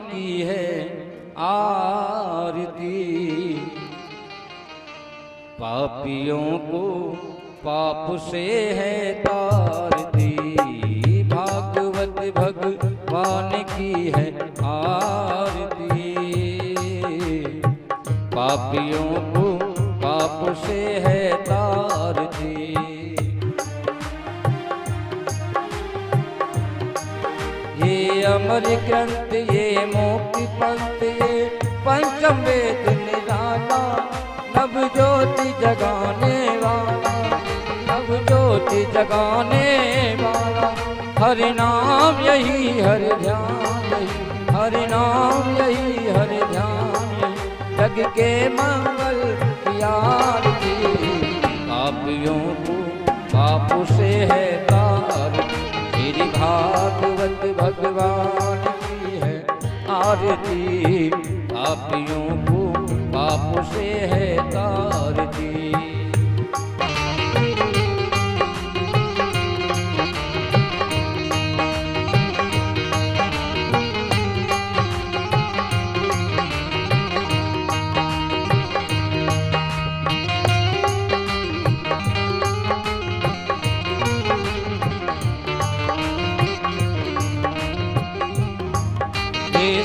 की है आरती। पापियों को पाप से है तारती, भागवत भगवान की है आरती। पापियों को पाप से है तारती। ये अमर ग्रंथ, ये मोक्ति पंथ, ये पंचम वेद निराला, नव ज्योति जगाने वाला, नव ज्योति जगाने वाला। हरि नाम यही हरि ध्यान यही, हरि नाम यही हरि ध्यान यही, जग के मंगल की आरती। पापियों को पाप से है तारती, श्री भागवत भगवान की है आरती। पापियों को पाप से है तारती।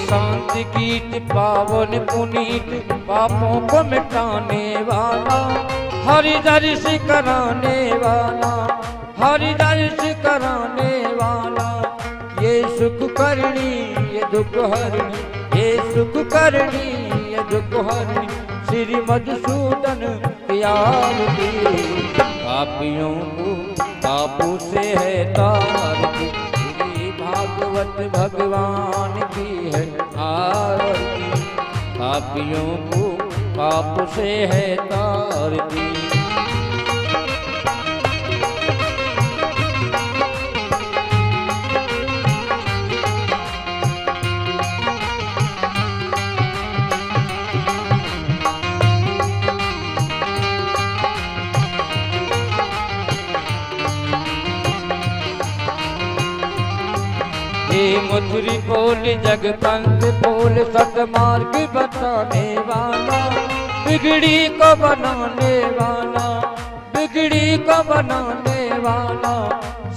शांति कीट पावन पुनीत, पापों को मिटाने वाला, हरि दर्श कराने वाला, हरि दर्श कराने वाला। ये सुख करनी ये दुख हरनी, ये सुख करनी ये दुख हरनी, श्री मधुसूदन की आरती। पापियों को पापों से है तारती, भागवत भगवान की है आरती। पापियों को पाप से है तारती। मधुरी बोल जगपंथ बोल, सतमार्ग बताने वाला, बिगड़ी को बनाने वाला, बिगड़ी को बनाने वाला।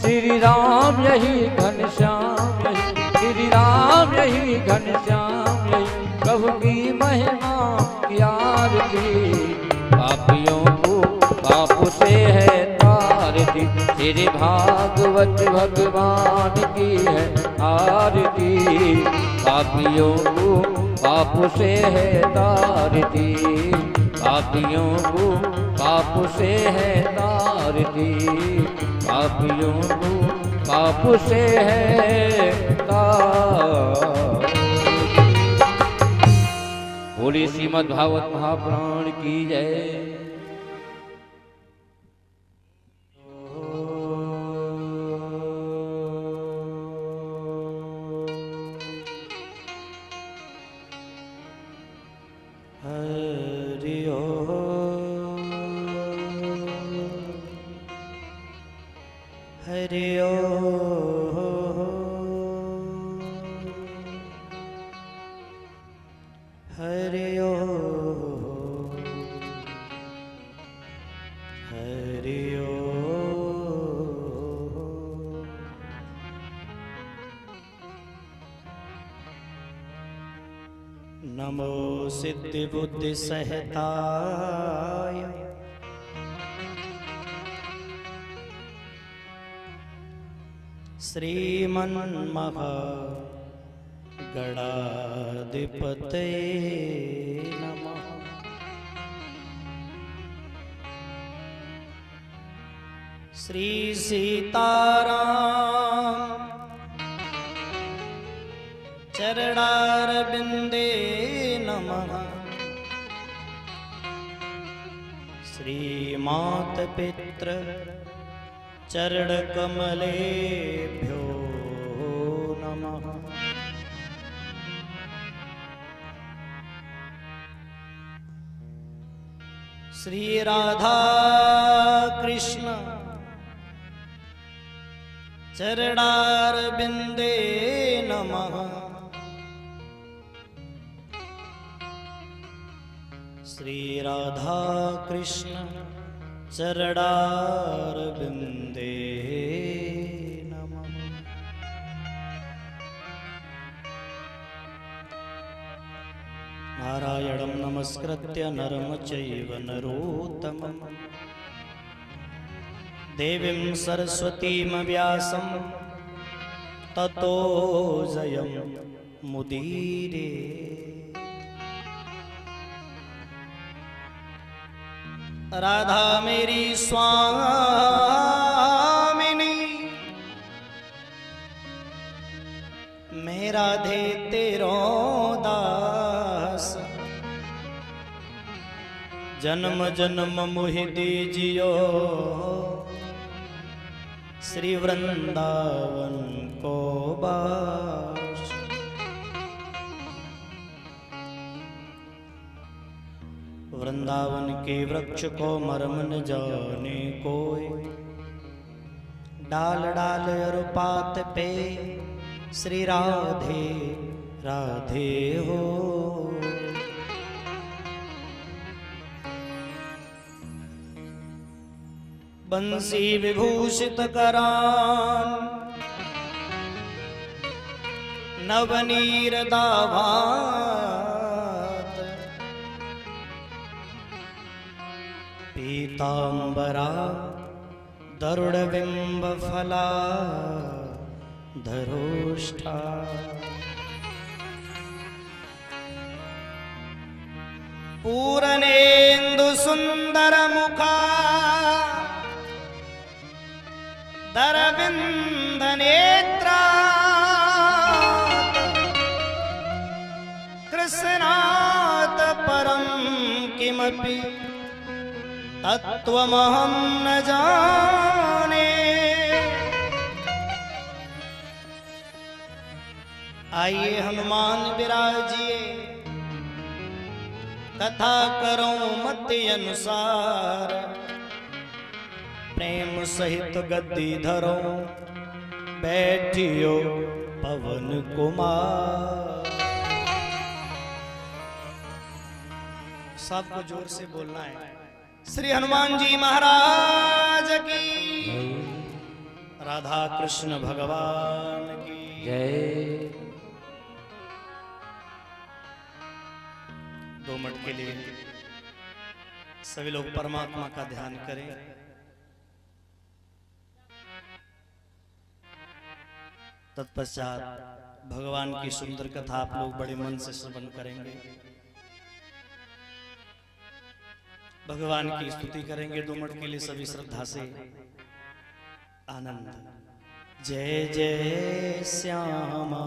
श्री राम यही घनश्याम यही, श्री राम यही घनश्याम यही, प्रभु की महिमा की आरती। पापियों को पाप से है तारती, श्री भागवत भगवान की है आरती। पापियों को पाप से है तारती, पापियों को पाप से है तारती। पापियों को पाप से है तारती। बोली श्रीमद् भागवत महापुराण की जय। नमो सिद्धि बुद्धि सहताय, श्रीमन्महा गणाधिपतये नमः। श्री सीताराम चरणारविंदे नमः। श्रीमात पित्र चरणकमलेभ्यो नमः। श्री राधा कृष्ण चरणारविंदे नमः। श्री राधा कृष्ण चरणारविंदे नमः। नारायणं नमस्कृत्य नरं चैव नरोत्तमं देवीं सरस्वतीं व्यासं ततो जयं मुदीरे। राधा मेरी स्वामिनी, मैं राधे तेरो दास। जन्म जन्म मोहि दीजियो श्री वृंदावन को बास। वृंदावन के वृक्ष को मर्म न जाने कोई, डाल डाल और पात पे श्री राधे राधे हो। बंसी विभूषित करान नवनीर दाभात, पीतांबरा दरुड़ बिंब फला धरोष्ठा। पूरनेन्दु सुंदर मुखा दरविंद नेत्रा, कृष्णात् परं किमपि तत्त्वमहं न जाने। आइए हनुमान विराजिए, कथा करो मति अनुसार। प्रेम सहित गद्दी धरो, बैठियो पवन कुमार। सबको जोर से बोलना है। श्री हनुमान जी महाराज की, राधा कृष्ण भगवान की जय। 2 मिनट के लिए सभी लोग परमात्मा का ध्यान करें। तत्पश्चात भगवान की सुंदर कथा आप लोग बड़े मन से श्रवण करेंगे, भगवान की स्तुति करेंगे। 2 मिनट के लिए सभी श्रद्धा से आनंद। जय जय श्यामा,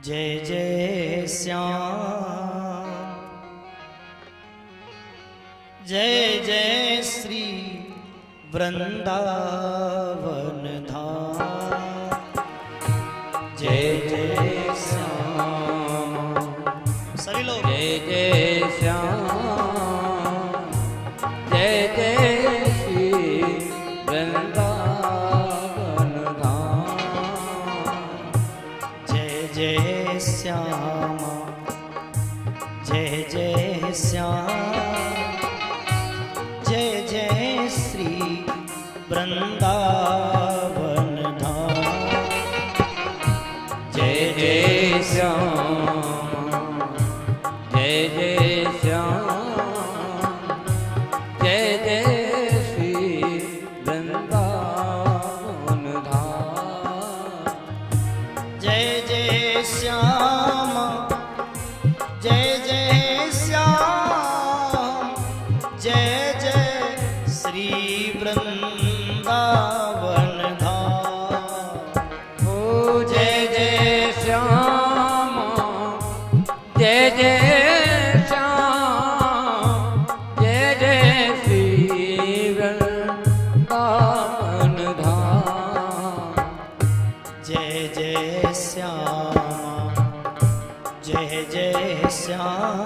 जय जय श्याम, जय जय श्री वृंदावन धाम। जय जय श्याम, सभी लोग जय जय श्याम, जय जय श्री वृंदावन धाम। जय जय श्याम, जय जय श्याम, जय जय श्री वृंदावन धाम। जय जय श्याम, जय जय श्याम, जय जय श्री वृंदावन धाम। जय जय श्याम, जय जय श्याम, जय जय श्री वृंदावन धाम। ओ जय जय श्याम, जय जय श्याम, जय जय श्री वृंदावन धाम। जय जय श्याम, जय जय श्याम,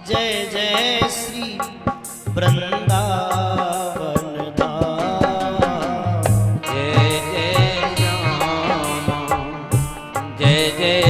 जय जय श्री वृंदावन धाम। जय जय श्याम, जय जय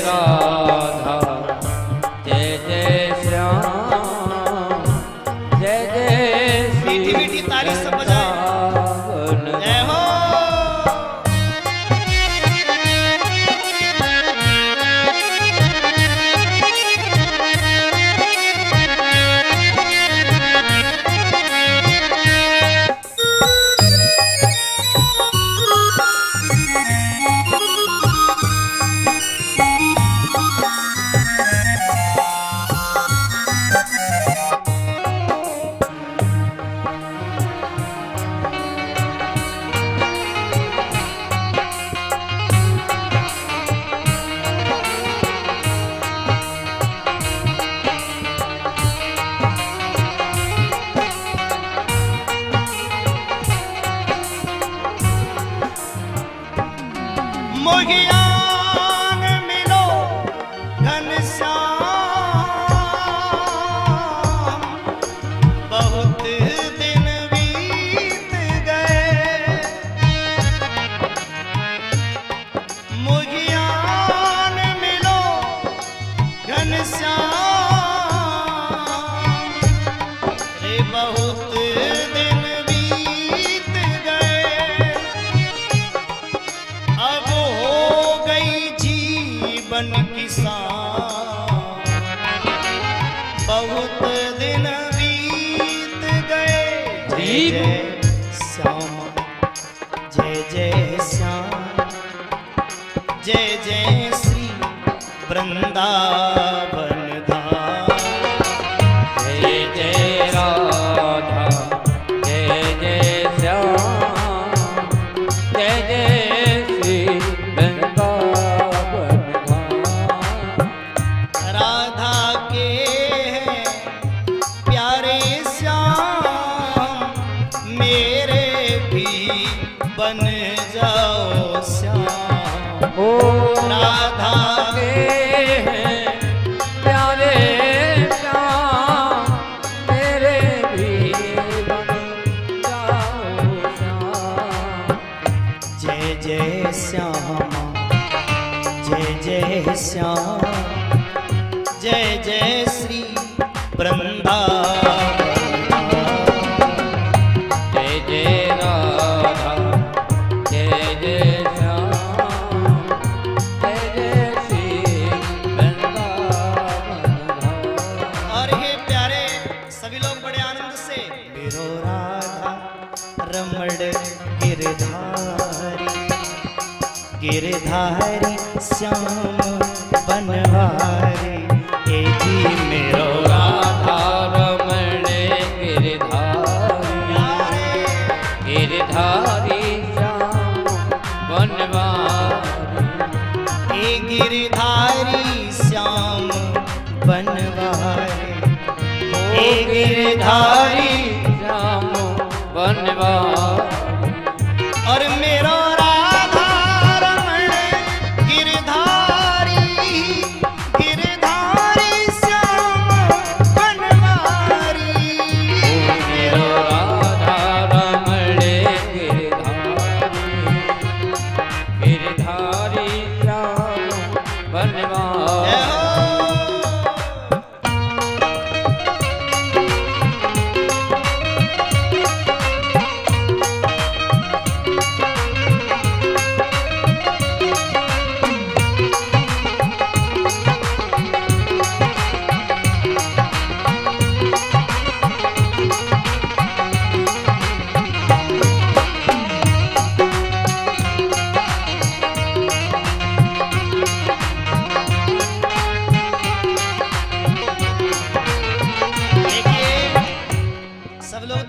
राधा जय जय श्याम जय जय मीठी मीठी ताली सब बजाए जय हो। मोहियान मिलो घनश्याम बहुत दिन बीत गए। मोहियान मिलो घनश्याम रे बहुत दिन बीत गए। अब हो गई जीवन किसान बहुत दिन बीत गए। जय जय श्याम जय जय श्याम जय जय श्री वृंदावन धाम। जय जय राधा जय जय श्याम जय जय श्री वृंदावन धाम। राधा के हैं प्यारे श्याम मेरे भी बन जाओ श्याम। ओ राधा के हैं प्यारे श्याम मेरे भी बन जाओ श्याम। जय जय श्याम जय जय श्याम जय जय श्री वृंदावन जय जय राधा जय जय श्याम जय जय श्री वृंदावन धाम। और ये प्यारे सभी लोग बड़े आनंद से मेरो राधा रमण गिरधारी गिरधारी श्याम बनवारी। ए जी मेरो राधा रमण गिरधारी गिरधारी श्याम बनवारी। ए गिरधारी श्याम बनवारी। ए गिरधारी श्याम बनवारी। और मेरो राधा रमण गिरधारी गिरधारी श्याम बनवारी। मेरो राधा रमण गिरधारी गिरधारी श्याम बनवारी। जय हो।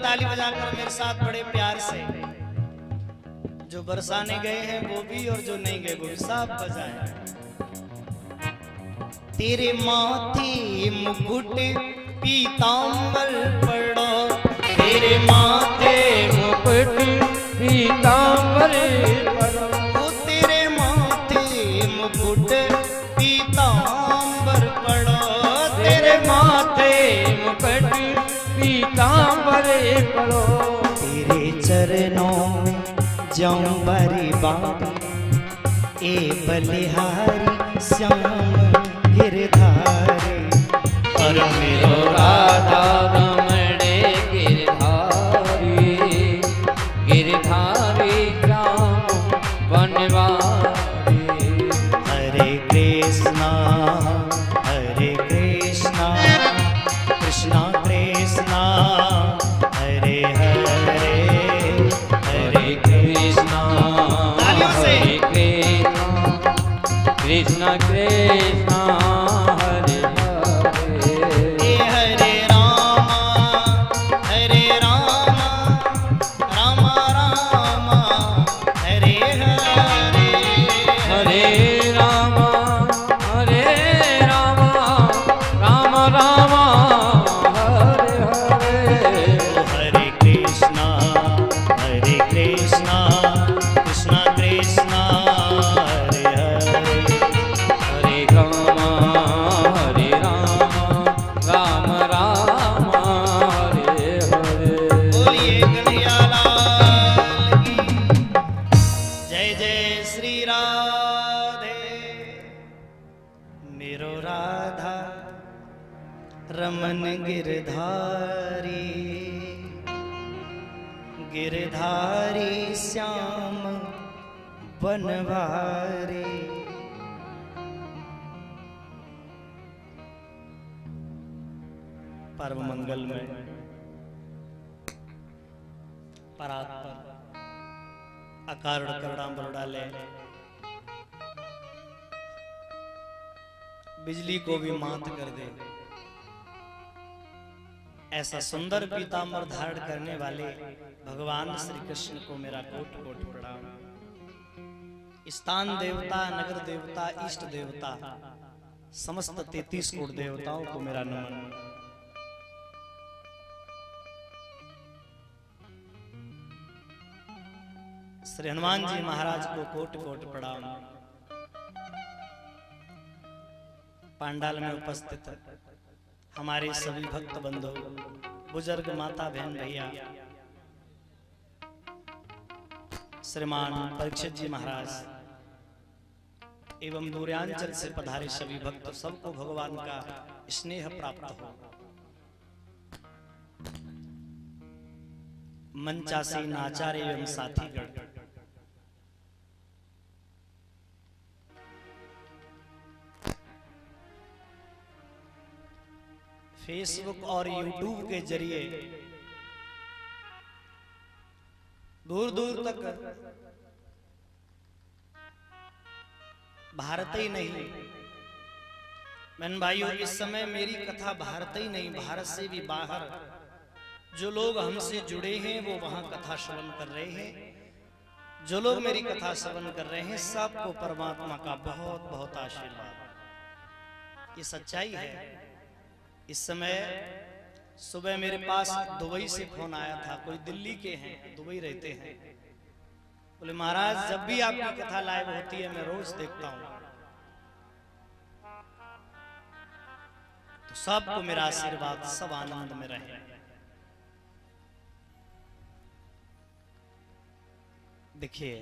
ताली बजाकर मेरे साथ बड़े प्यार से, जो बरसाने गए हैं वो भी और जो नहीं गए वो भी सब बजाएं। तेरे माथे मुकुट पीतांबर पड़ो, तेरे माथे मुकुट पीतांबर पड़ो, तेरे माथे मुकुट पीतांबर पड़ो, तेरे माथे मुकुट पीतांबर पड़ो। तेरे चरणों में जाऊं बारी बारी, ए बलिहारी श्याम गिरधारी और मेरो राधा रमण गिरधारी गिरधारी राम बनवारी। हरे कृष्णा कृष्णा कृष्णा हरे हरे हरे कृष्णा तालियों से। हरे कृष्णा कृष्णा हरे हरे। हरे राम राम राम हरे हरे हरे राम राम राम हरे हरे। हरे कृष्णा कृष्णा कृष्णा हरे हरे हरे राम राम राम हरे हरे। बोलिए कन्हैया लाल की जय जय श्री राधे। मेरो राधा रमन गिरधारी गिरधारी श्याम बनवारी। परम मंगल में परात पर अकारण करणांबर डाले बिजली को भी मात कर दे, ऐसा सुंदर पीतांबर धारण करने वाले भगवान श्री कृष्ण को मेरा कोट कोट प्रणाम। स्थान देवता, नगर देवता, इष्ट देवता, समस्त 33 कोट देवताओं को मेरा नमन। श्री हनुमान जी महाराज को कोट कोट प्रणाम। पांडाल में उपस्थित हमारे सभी भक्त बंधु, बुजुर्ग, माता, बहन, भैया, श्रीमान परीक्षित जी महाराज एवं दूरांचल से पधारे सभी भक्त, सबको भगवान का स्नेह प्राप्त हो। मंचासीन आचार्य एवं साथीगण, फेसबुक और यूट्यूब के जरिए दूर दूर तक भारत ही नहीं, बहन भाइयों, इस समय मेरी कथा भारत ही नहीं, भारत से भी बाहर जो लोग हमसे जुड़े हैं वो वहां कथा श्रवण कर रहे हैं। जो लोग मेरी कथा श्रवण कर रहे हैं सबको परमात्मा का बहुत बहुत आशीर्वाद। ये सच्चाई है। इस समय सुबह मेरे पास दुबई से फोन आया था, कोई दिल्ली के हैं, दुबई रहते हैं, बोले महाराज जब भी आपकी कथा लाइव होती है मैं रोज देखता हूं। तो सबको मेरा आशीर्वाद, सब आनंद में रहे। देखिए,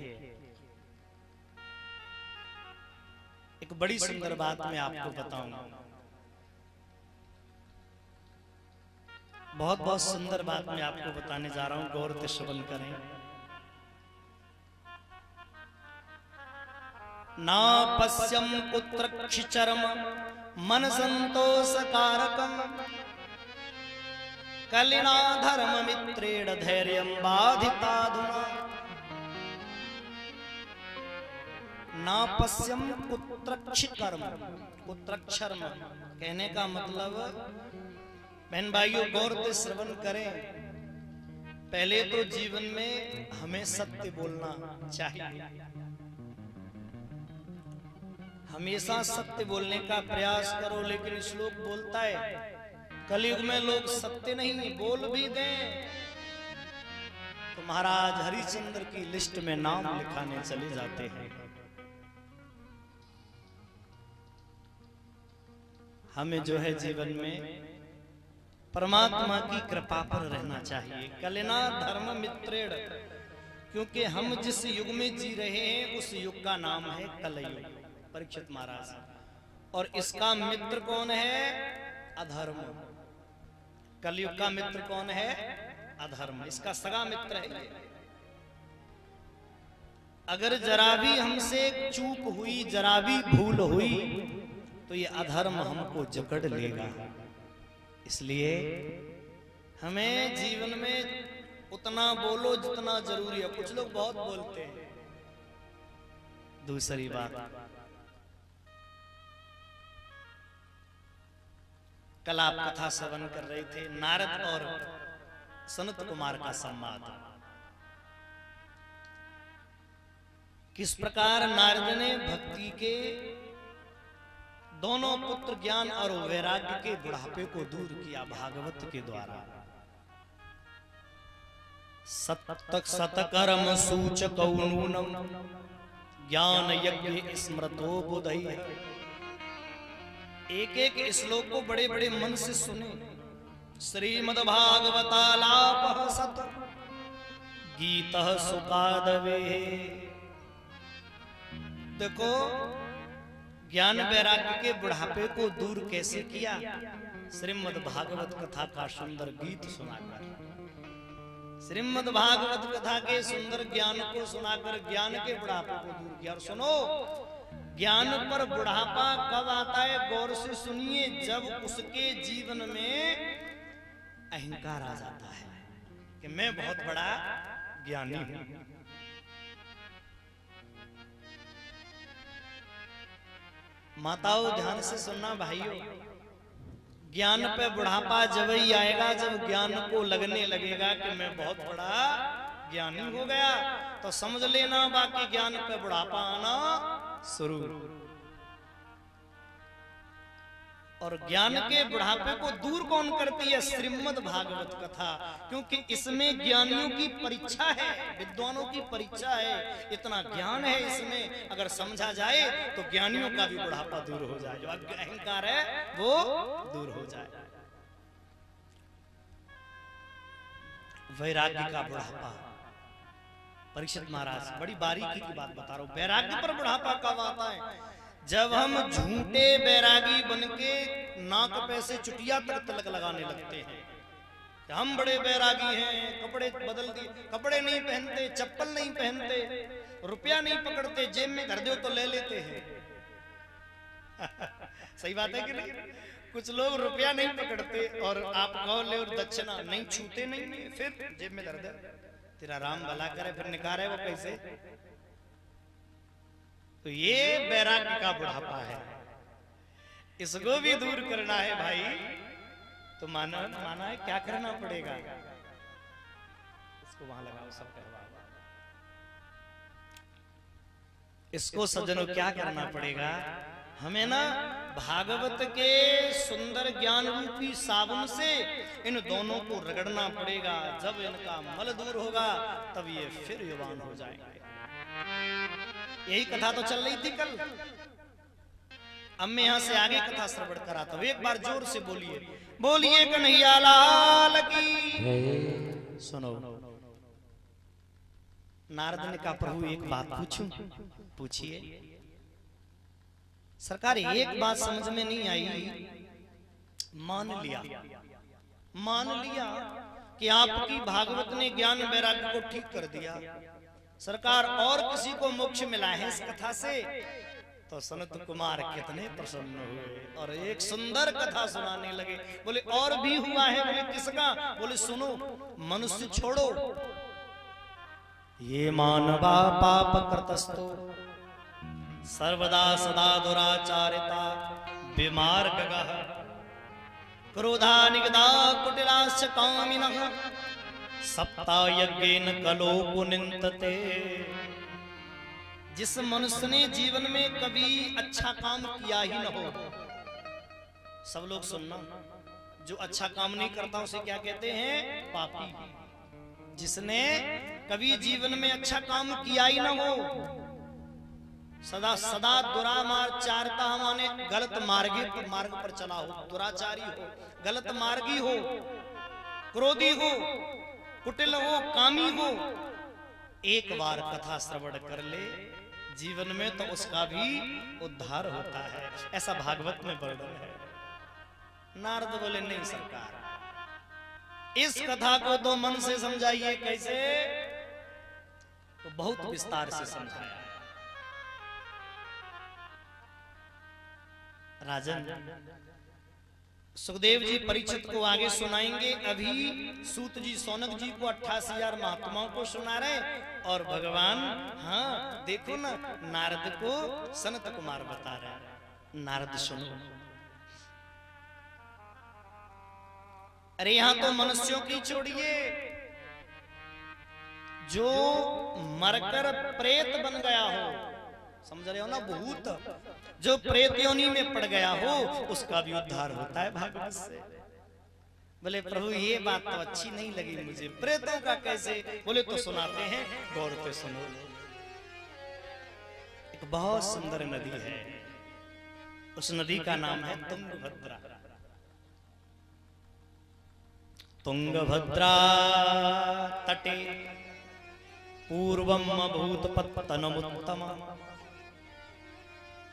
एक बड़ी सुंदर बात मैं आपको बताऊंगा, बहुत बहुत सुंदर बात मैं आपको बताने जा रहा हूं, गौर से श्रवण करें। ना पश्यम पुत्र क्षिचरम मन संतोषकारकम कलिना धर्म मित्रेण धैर्यम बाधिताधुना। ना पश्यम कुत्रक्षिकर्म, कुत्रक्षर्म कहने का मतलब, बहन भाइयों गौर से श्रवण करें। पहले तो जीवन में हमें सत्य बोलना चाहिए, हमेशा सत्य बोलने का प्रयास करो। लेकिन श्लोक बोलता है कलयुग में लोग सत्य नहीं बोल भी दें तो महाराज हरिश्चंद्र की लिस्ट में नाम लिखाने चले जाते हैं। हमें जो है जीवन में परमात्मा की कृपा पर रहना चाहिए। कलिना धर्म मित्रेण, क्योंकि हम जिस युग में जी रहे हैं उस युग का नाम है कलयुग। परीक्षित महाराज और इसका मित्र कौन है? अधर्म। कलयुग का मित्र कौन है? अधर्म। इसका सगा मित्र है। अगर जरा भी हमसे चूक हुई, जरा भी भूल हुई, तो ये अधर्म हमको जकड़ लेगा। इसलिए हमें जीवन में उतना बोलो जितना जरूरी है। कुछ लोग बहुत बोलते हैं। दूसरी बात, कल आप कथा श्रवण कर रहे थे, नारद और सनत कुमार का संवाद। किस प्रकार नारद ने भक्ति के दोनों पुत्र ज्ञान और वैराग्य के बुढ़ापे को दूर किया भागवत के द्वारा। सतकर्म सूचकौ नूनम ज्ञान यज्ञ स्मृतो बुधई। एक एक श्लोक को बड़े बड़े मन से सुने। श्रीमद्भागवतालापः सत गीतः सुकादवे। देखो ज्ञान वैराग्य के बुढ़ापे को दूर कैसे किया? श्रीमद् भागवत कथा का सुंदर गीत सुनाकर, श्रीमद् भागवत कथा के सुंदर ज्ञान को सुनाकर ज्ञान के बुढ़ापे को दूर किया। और सुनो, ज्ञान पर बुढ़ापा कब आता है? गौर से सुनिए, जब उसके जीवन में अहंकार आ जाता है कि मैं बहुत बड़ा ज्ञानी हूं। माताओं ध्यान से सुनना भाइयों, ज्ञान पे बुढ़ापा जब ही आएगा जब ज्ञान को लगने लगेगा कि मैं बहुत बड़ा ज्ञानी हो गया, तो समझ लेना बाकी ज्ञान पे बुढ़ापा आना शुरू। और ज्ञान के बुढ़ापे को दूर कौन करती है? श्रीमद् भागवत कथा। क्योंकि इसमें ज्ञानियों की परीक्षा है, विद्वानों की परीक्षा है। इतना ज्ञान है इसमें, अगर समझा जाए तो ज्ञानियों का भी बुढ़ापा दूर हो जाए, जो अहंकार है वो दूर हो जाए। वैराग्य का बुढ़ापा, परीक्षित महाराज बड़ी बारीकी की बात बता रहा हूं। वैराग्य पर बुढ़ापा कब आता है? जब हम झूठे बैरागी बनके नाक पे से चुटिया तक तिलक लगाने लगते हैं कि हम बड़े बैरागी हैं, कपड़े बदल दिए, कपड़े नहीं पहनते, चप्पल नहीं पहनते, रुपया नहीं पकड़ते, जेब में धर दो तो ले लेते हैं। सही बात है कि नहीं? कुछ लोग रुपया नहीं पकड़ते और आप कहो ले और दक्षिणा नहीं, छूते नहीं, फिर जेब में धर दे, तेरा राम भला करे, फिर निकारे वो कैसे? तो ये वैराग्य का बुढ़ापा है, इसको भी दूर करना है भाई। तो माना है क्या करना पड़ेगा? इसको वहां लगाओ, सब करवाओ। इसको सज्जनों क्या करना पड़ेगा? हमें ना भागवत के सुंदर ज्ञान रूपी साबुन से इन दोनों को रगड़ना पड़ेगा। जब इनका मल दूर होगा तब ये फिर युवान हो जाएंगे। यही कथा तो चल रही थी कल। अब मैं यहां से आगे कथा श्रवण कराता हूं। एक बार जोर से बोलिए, बोलिए कन्हैया लाल की। सुनो, नारद ने कहा प्रभु एक बात पूछूं? पूछिए। सरकार एक बात समझ में नहीं आई। मान लिया कि आपकी भागवत ने ज्ञान वैराग्य को ठीक कर दिया सरकार, और किसी को मोक्ष मिला है इस कथा से। तो सनत कुमार कितने प्रसन्न हुए और एक सुंदर कथा सुनाने लगे। बोले और भी हुआ है? बोले किसका? बोले सुनो, मनुष्य छोड़ो, ये मानवा पाप कृतस्तो सर्वदा सदा दुराचारिता विमार्गः क्रोधा निगदा कुटिलाश्च कामिनः सप्ता यज्ञेन कलो पुनिंतते। जिस मनुष्य ने जीवन में कभी अच्छा काम किया ही न हो, सब लोग सुनना, जो अच्छा काम नहीं करता उसे क्या कहते हैं? पापी। जिसने कभी जीवन में अच्छा काम किया ही न हो, सदा सदा दुराचारता माने गलत मार्ग पर चला हो, दुराचारी हो, गलत मार्गी हो, क्रोधी हो, कुटिल हो, कामी हो, एक बार कथा श्रवण कर ले, जीवन में तो उसका भी उद्धार होता है। ऐसा भागवत में वर्णन है। नारद बोले नहीं सरकार, इस कथा को तो मन से समझाइए। कैसे? तो बहुत विस्तार से समझाया। राजन सुखदेव जी परीक्षित को आगे सुनाएंगे। अभी सूत जी सौनक जी को 88,000 महात्माओं को सुना रहे, और भगवान हाँ देखो ना, नारद को सनत कुमार बता रहे। नारद सुनो, अरे यहां तो मनुष्यों की छोड़िए, जो मरकर प्रेत बन गया हो, समझ रहे हो ना, भूत जो प्रेत योनि में पड़ गया हो, उसका भी उद्धार होता है भागवत से। बोले प्रभु ये बात तो अच्छी नहीं लगी मुझे, प्रेतों का कैसे? बोले तो सुनाते हैं, गौर से सुनो। एक बहुत सुंदर नदी है, उस नदी का नाम है तुंगभद्रा। तुंगभद्रा तटे पूर्वम भूतपत्तनमुत्तम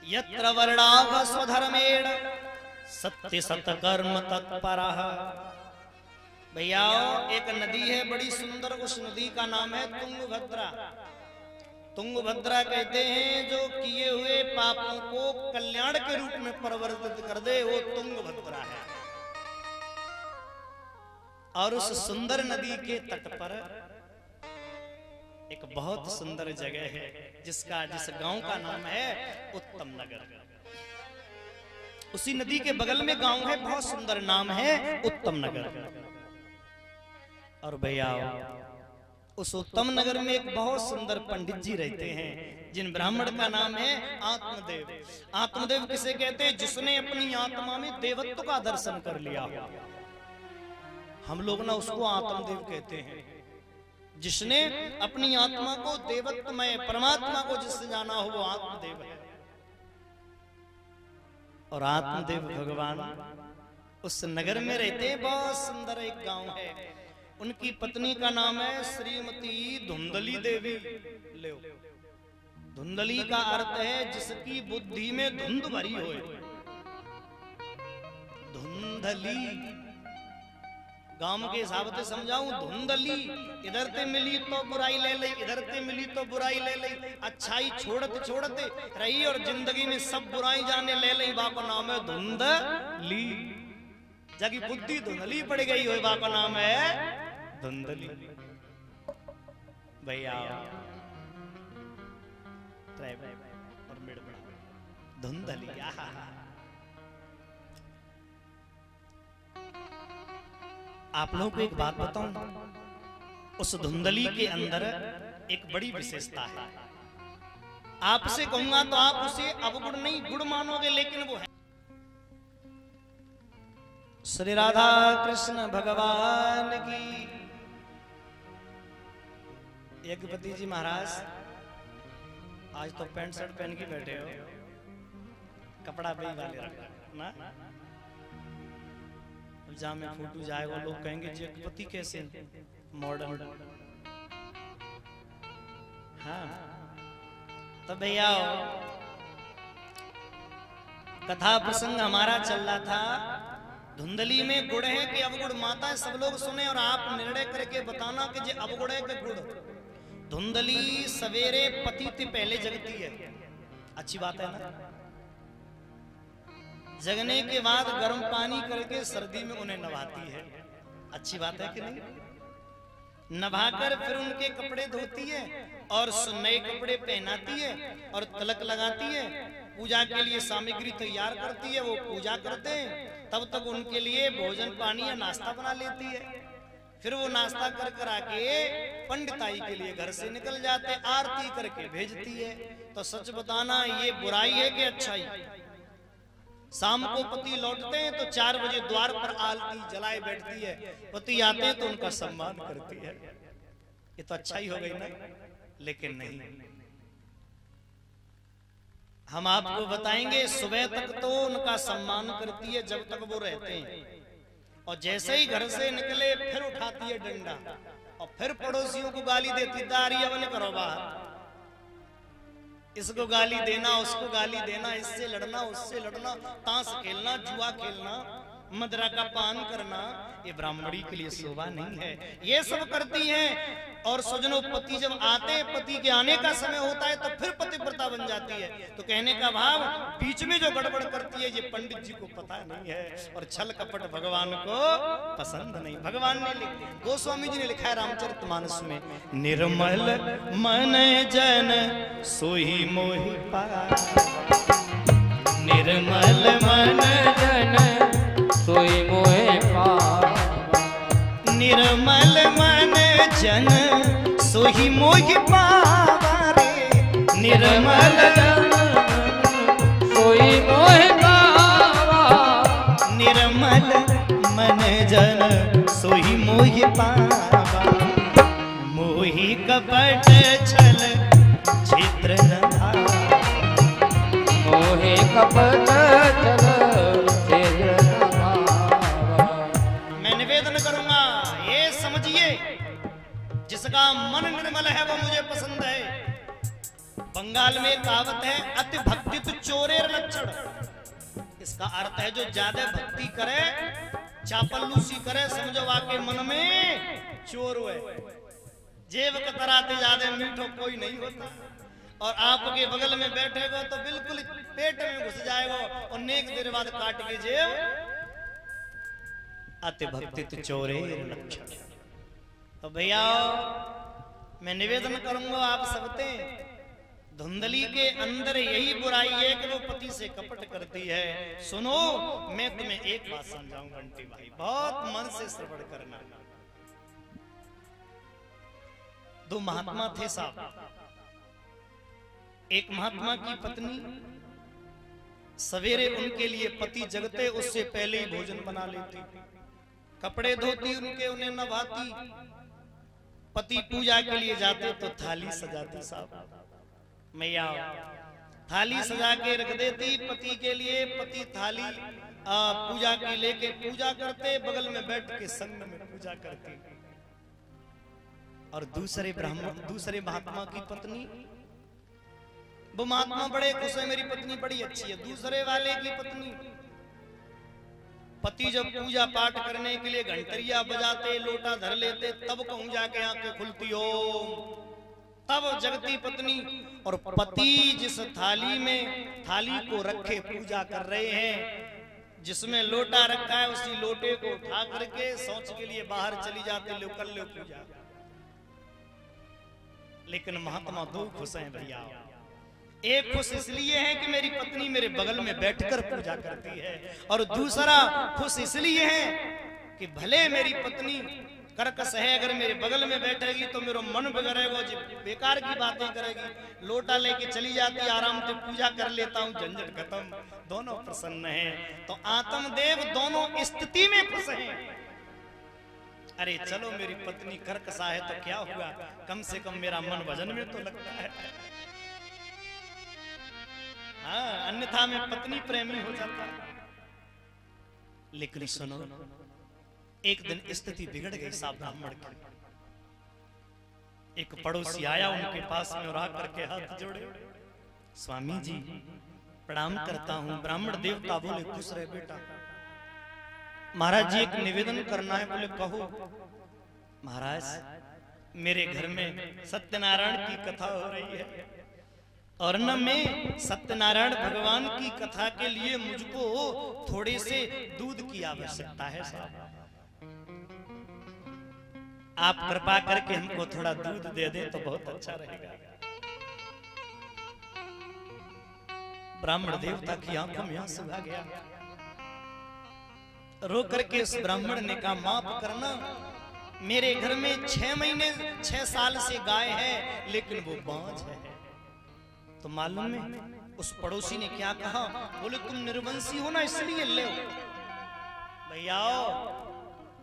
यत्र वर्णाभ स्वधर्मेण सत्य सतकर्म तत्परः। भैया एक नदी है बड़ी सुंदर, उस नदी का नाम है तुंगभद्रा। तुंगभद्रा कहते हैं जो किए हुए पापों को कल्याण के रूप में परिवर्तित कर दे, वो तुंगभद्रा है। और उस सुंदर नदी के तट पर एक बहुत सुंदर जगह है, जिस गांव का नाम है उत्तम नगर। उसी नदी के बगल में गांव है, बहुत सुंदर नाम है उत्तम नगर। और भैया उस उत्तम नगर में एक बहुत सुंदर पंडित जी रहते हैं, जिन ब्राह्मण का नाम है आत्मदेव। आत्मदेव किसे कहते हैं? जिसने अपनी आत्मा में देवत्व का दर्शन कर लिया हो। हम लोग ना उसको आत्मदेव कहते हैं। जिसने अपनी आत्मा को देवत्वमय परमात्मा को जिससे जाना हो, वो आत्मदेव है। और आत्मदेव भगवान उस नगर में रहते हैं। बहुत सुंदर एक गांव है, उनकी पत्नी का नाम है श्रीमती धुंधली देवी। ले धुंधली का अर्थ है जिसकी बुद्धि में धुंध भरी हो। धुंधली गांव के हिसाब से समझाऊं, धुंधली इधर ते मिली तो बुराई ले ली, इधर ते मिली तो बुराई ले ली, अच्छाई छोड़ते छोड़ते रही और जिंदगी में सब बुराई जाने ले ली। बापा नाम है धुंधली। जगी बुद्धि धुंधली पड़ गई हो, बापा नाम है धुंधली। भैया और मिड धुंधली। आप लोगों को एक बात बताऊं, उस धुंधली के अंदर एक बड़ी विशेषता है। आपसे कहूंगा तो आप उसे अवगुण नहीं गुण मानोगे, लेकिन वो है। श्री राधा कृष्ण भगवान की। यज्ञपति जी महाराज आज तो पैंट शर्ट पहन के बैठे हो, कपड़ा भी वाले रखा ना, जहां में फोटो जाएगा लोग कहेंगे जगपति कैसे मॉडर्न। हाँ तो भैया कथा प्रसंग हमारा चल रहा था। धुंधली में गुड़ है कि अवगुण? माता सब लोग सुने और आप निर्णय करके बताना कि जे अवगुण है कि गुड़। धुंधली सवेरे पति पहले जगती है, अच्छी बात है ना। जगने के बाद गर्म पानी करके सर्दी में उन्हें नवाती है, अच्छी बात है कि नहीं। नभाकर फिर उनके कपड़े धोती है और नए कपड़े पहनाती है और तिलक लगाती है, पूजा के लिए सामग्री तैयार करती है, वो पूजा करते हैं। तब तक उनके लिए भोजन पानी या नाश्ता बना लेती है। फिर वो नाश्ता कर आके पंडिताई के लिए घर से निकल जाते, आरती करके भेजती है। तो सच बताना ये बुराई है कि अच्छाई? शाम को पति लौटते हैं तो 4 बजे द्वार पर आरती जलाए बैठती है, पति आते हैं तो उनका सम्मान करती है। ये तो अच्छा ही हो गई ना, लेकिन नहीं। हम आपको बताएंगे सुबह तक तो उनका सम्मान करती है जब तक वो रहते हैं, और जैसे ही घर से निकले फिर उठाती है डंडा और फिर पड़ोसियों को गाली देती, दारी अवन करो बाहर। इसको गाली देना, उसको गाली देना, इससे लड़ना, उससे लड़ना, ताश खेलना, जुआ खेलना, मदरा का पान करना, ये ब्राह्मणी के लिए शोभा नहीं है। ये सब करती हैं। और सजनों, पति जब आते हैं, पति के आने का समय होता है, तो फिर पतिव्रता बन जाती है। तो कहने का भाव, बीच में जो गड़बड़ करती है ये पंडित जी को पता नहीं है, और छल कपट भगवान को पसंद नहीं। भगवान ने लिखा, गोस्वामी जी ने लिखा है रामचरितमानस में, निर्मल मन जन सोई मोहि पाया, निर्मल मन जन सोई मोहे पावा, निर्मल मन जन सोई मोहि पावा रे, निर्मल जन सोई मोहे पावा, निर्मल मन जन सोई मोहि पावा, मोहि कपट छल छिद्र न भावा, मोहे कपट छल छिद्र न भावा। मैं निवेदन करूंगा, ये समझिए, जिसका मन निर्मल है वो मुझे पसंद है। बंगाल में कहावत है, अति भक्ति तो चोरेर लक्षण। इसका अर्थ है जो ज्यादा भक्ति करे, चापलूसी करे, समझो वाके मन में चोर हुए। जेब कतराते ज्यादा मीठो कोई नहीं होता, और आपके बगल में बैठेगा तो बिल्कुल पेट में घुस जाएगा, और नेक देर बाद काट के जेब। अति भक्ति तो चोरेर लक्षण। तो भैया, मैं निवेदन करूंगा आप सबसे, धुंधली के अंदर यही बुराई है कि वो पति से कपट करती है। सुनो, मैं तुम्हें एक बात समझाऊं बंटी भाई, बहुत मन से श्रवण करना। दो महात्मा थे साहब। एक महात्मा की पत्नी, सवेरे उनके लिए पति जगते उससे पहले ही भोजन बना लेती, कपड़े धोती उनके, उन्हें नभाती। पति पूजा के लिए जाते तो थाली सजाती साहब। मैया थाली सजा के रख देती पति के लिए। पति थाली पूजा की लेके पूजा करते, बगल में बैठ के संग में पूजा करती। और दूसरे महात्मा की पत्नी, वो महात्मा बड़े खुश है, मेरी पत्नी बड़ी अच्छी है। दूसरे वाले की पत्नी, पति जब पूजा पाठ करने के लिए घंटरिया बजाते, लोटा धर लेते, तब कहूं जाके आंखें खुलती हो, तब जगती पत्नी। और पति जिस थाली को रखे पूजा कर रहे हैं, जिसमें लोटा रखा है, उसी लोटे को उठा करके शौच के लिए बाहर चली जाते, लो कर लो पूजा। लेकिन महात्मा दो खुश हैं भैया। एक खुश इसलिए है कि मेरी पत्नी मेरे बगल में बैठकर पूजा करती है, और दूसरा खुश इसलिए है कि भले मेरी पत्नी कर्कश है, अगर मेरे बगल में बैठेगी तो मेरा मन बिगड़ेगा, बेकार की बातें करेगी। लोटा लेके चली जाती, आराम से पूजा कर लेता हूँ, झंझट खत्म, दोनों प्रसन्न हैं। तो आत्मदेव दोनों स्थिति में खुश हैं। अरे चलो, मेरी पत्नी कर्कशा है तो क्या हुआ, कम से कम मेरा मन भजन में तो लगता है। हाँ, अन्यथा मैं पत्नी प्रेमी हो जाता। लेकिन सुनो, एक दिन स्थिति बिगड़ गई साहब ब्राह्मण की। एक पड़ोसी आया उनके पास में और आकर के हाथ जोड़े, स्वामी जी प्रणाम करता हूँ। ब्राह्मण देवता बोले, खुश रहे बेटा। महाराज जी एक निवेदन करना है। बोले कहो। महाराज, मेरे घर में सत्यनारायण की कथा हो रही है, और न में सत्यनारायण भगवान की कथा के लिए मुझको थोड़े से दूध की आवश्यकता है साहब। आप कृपा करके हमको थोड़ा दूध दे दें तो बहुत अच्छा रहेगा। ब्राह्मण देवता की आंखों में आंसू आ गया। रो करके उस ब्राह्मण ने कहा, माफ करना, मेरे घर में 6 साल से गाय है, लेकिन वो बांझ है। तो मालूम है उस पड़ोसी ने क्या कहा? बोले तुम निर्वंशी हो ना, इसलिए ले। भैया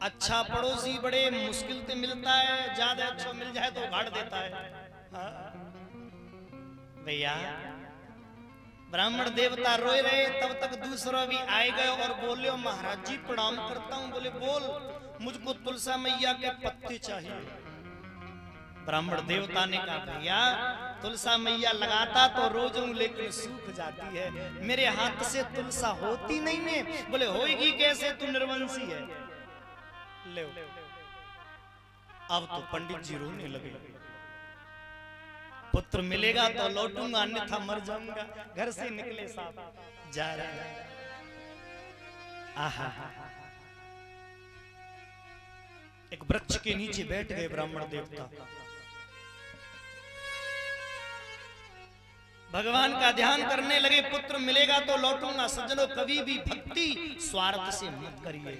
अच्छा पड़ोसी बड़े मुश्किल से मिलता है, ज्यादा अच्छा मिल जाए तो उगाड़ देता है। भैया ब्राह्मण देवता रोए रहे, तब तक दूसरा भी आए गए और बोले, महाराज जी प्रणाम करता हूं। बोले बोल, मुझको तुलसा मैया के पत्ते चाहिए। ब्राह्मण देवता ने कहा, भैया तुलसा मैया लगाता तो रोज हूं लेकिन सूख जाती है, मेरे हाथ से तुलसा होती नहीं है। बोले होएगी कैसे, तू निर्वंशी है। ले अब तो पंडित जी रोने लगे, पुत्र मिलेगा तो लौटूंगा अन्यथा मर जाऊंगा। घर से निकले साहब जा रहे, आहा एक वृक्ष के नीचे बैठ गए ब्राह्मण देवता, भगवान का ध्यान करने लगे। पुत्र मिलेगा तो लौटूंगा। सज्जनों, कभी भी भक्ति स्वार्थ से मत करिए।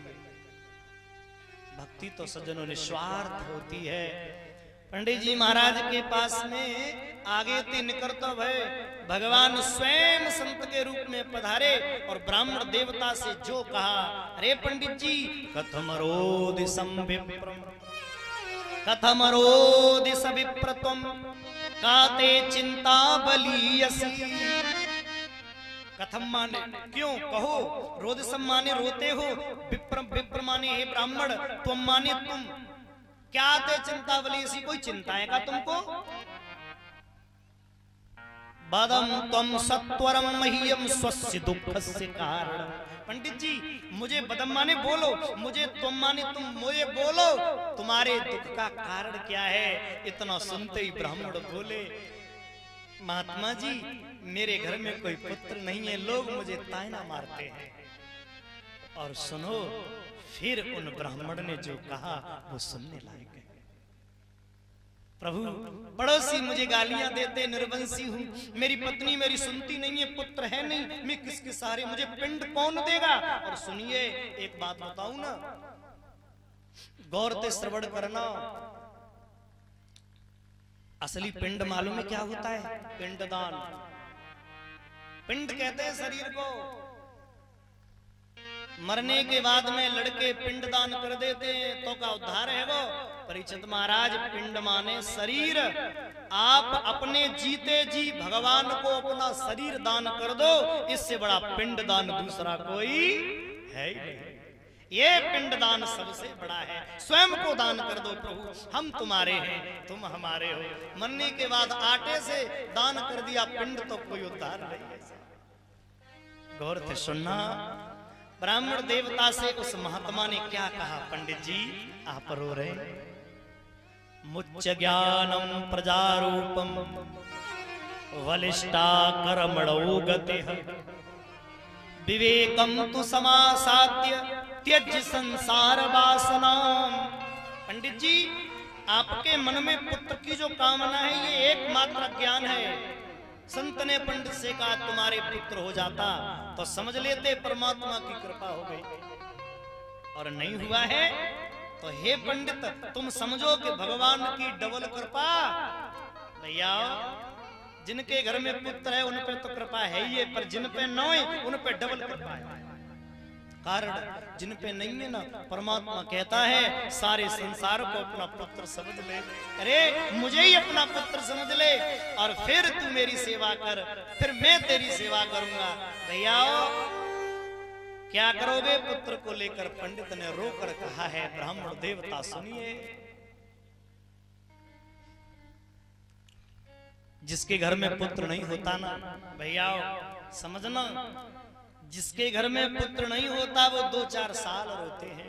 भक्ति तो सज्जनों निस्वार्थ होती है। पंडित जी महाराज के पास में आगे थे निकलते भय, भगवान स्वयं संत के रूप में पधारे और ब्राह्मण देवता से जो कहा, अरे पंडित जी कथम रोदिसं विप्रम कथम रोदिस विप्रतम काते चिंता बलियसी। कथम माने क्यों, कहो। रोदिसम माने रोते हो, विप्र माने हे ब्राह्मण, तुम माने तुम। क्या ते चिंता बलियसी, कोई चिंता है का तुमको। बदम तम सत्वरम मह्यम स्वस्य दुःखस्य कारण। पंडित जी मुझे बदम माने बोलो, मुझे तुम माने तुम, मुझे बोलो तुम्हारे दुख का कारण क्या है। इतना सुनते ही ब्राह्मण बोले, महात्मा जी मेरे घर में कोई पुत्र नहीं है, लोग मुझे ताना मारते हैं। और सुनो, फिर उन ब्राह्मण ने जो कहा वो सुनने लायक है। प्रभु पड़ोसी मुझे गालियां देते, निर्वंशी हूं, मेरी पत्नी मेरी सुनती नहीं है, पुत्र है नहीं, मैं किसके सहारे, मुझे पिंड कौन देगा। और सुनिए एक बात बताऊं ना, गौर से श्रवण करना। असली पिंड मालूम है क्या होता है, पिंडदान। पिंड कहते हैं शरीर को। मरने के बाद में लड़के पिंडदान कर देते हैं तो का उद्धार है वो। परीक्षित महाराज, पिंड माने शरीर। आप अपने जीते जी भगवान को अपना शरीर दान कर दो, इससे बड़ा पिंड दान दूसरा कोई है ही नहीं। ये पिंडदान सबसे बड़ा है। स्वयं को दान कर दो, प्रभु हम तुम्हारे हैं, तुम हमारे हो। मरने के बाद आटे से दान कर दिया पिंड, तो कोई उद्धार नहीं है। गौर से सुनना, ब्राह्मण देवता से उस महात्मा ने क्या कहा। पंडित जी आप रो रहे। मुच्च ज्ञानम प्रजारूपम वलिष्ठा कर्मणो गतिः विवेकम तु समासाद्य त्यज संसार वासनाम। पंडित जी आपके मन में पुत्र की जो कामना है ये एकमात्र ज्ञान है। संत ने पंडित से कहा तुम्हारे पुत्र हो जाता तो समझ लेते परमात्मा की कृपा हो गई, और नहीं हुआ है तो हे पंडित तुम समझो कि भगवान की डबल कृपा। भैया जिनके घर में पुत्र है उन पे तो कृपा है ही है, पर जिन पे न है उन पे डबल कृपा है। कारण जिन पे नहीं है ना, परमात्मा कहता है सारे संसार को अपना पुत्र समझ ले। अरे मुझे ही अपना पुत्र समझ ले और फिर तू मेरी सेवा कर, फिर मैं तेरी सेवा करूंगा। भैया क्या करोगे पुत्र को लेकर, पंडित ने रोकर कहा है। ब्राह्मण देवता सुनिए, जिसके घर में पुत्र नहीं होता ना भैया समझना, जिसके घर में पुत्र नहीं होता वो 2-4 साल रोते हैं।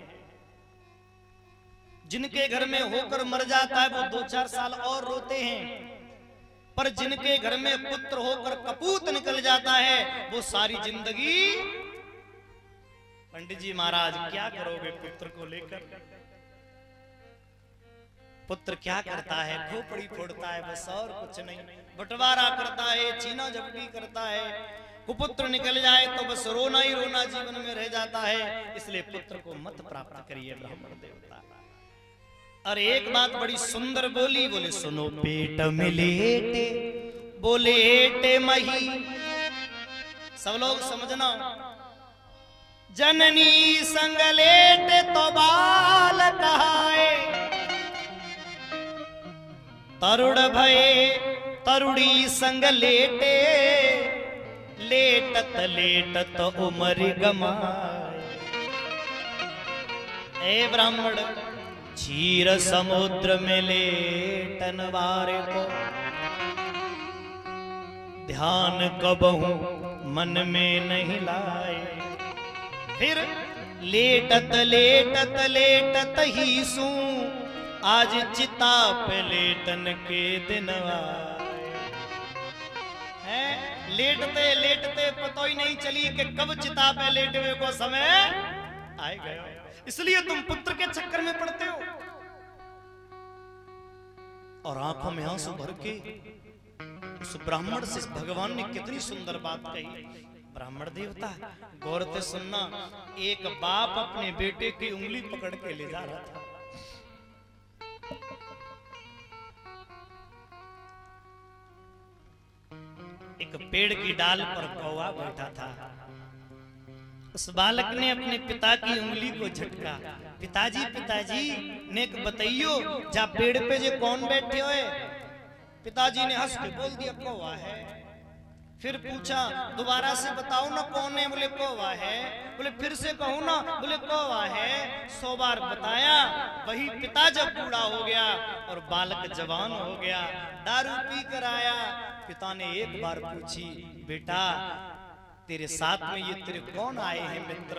जिनके घर में होकर मर जाता है वो 2-4 साल और रोते हैं, पर जिनके घर में पुत्र होकर कपूत निकल जाता है वो सारी जिंदगी। पंडित जी महाराज क्या करोगे पुत्र को लेकर। पुत्र क्या करता है, खोपड़ी फोड़ता है बस, और कुछ नहीं। बंटवारा करता है, छीना झपटी करता है। कुपुत्र निकल जाए तो बस रोना ही रोना जीवन में रह जाता है। इसलिए पुत्र को मत प्राप्त करिए ब्राह्मण देवता। और एक बात बड़ी सुंदर बोली, बोले सुनो पेट में लेटे बोले एटे मही। सब लोग समझना, जननी संग लेटे तो बाल कहाए, तरुण भये तरुणी संग लेटे, लेटत लेटत उमर गमाए। ए ब्राह्मण क्षीर समुद्र में लेटन वारे को, ध्यान कबहू मन में नहीं लाए। फिर लेटत लेटत लेटत ही सू आज चिता पे लेटन के दिन है। लेटते लेटते पता ही नहीं चली कि कब चिता पे लेटने को समय आए गए। इसलिए तुम पुत्र के चक्कर में पड़ते हो। और आंखों में आंसू भर के उस ब्राह्मण से भगवान ने कितनी सुंदर बात कही। ब्राह्मण देवता गौर से सुनना, एक बाप अपने बेटे की उंगली पकड़ के ले जा रहा था। एक पेड़ की डाल पर कौवा बैठा था। उस बालक ने अपने पिता की उंगली को झटका। पिताजी पिताजी ने बताइयो जा पेड़ पे जे कौन बैठे हुए। पिताजी ने हंस के बोल दिया कौवा है। फिर पूछा दोबारा से बताओ ना कौन है। बोले कौवा है। बोले फिर से कहूं ना। बोले कौवा है। 100 बार बताया। वही पिता जब बूढ़ा हो गया और बालक जवान हो गया, दारू पी कर आया। पिता ने एक बार पूछी बेटा तेरे साथ में ये तेरे कौन आए हैं मित्र।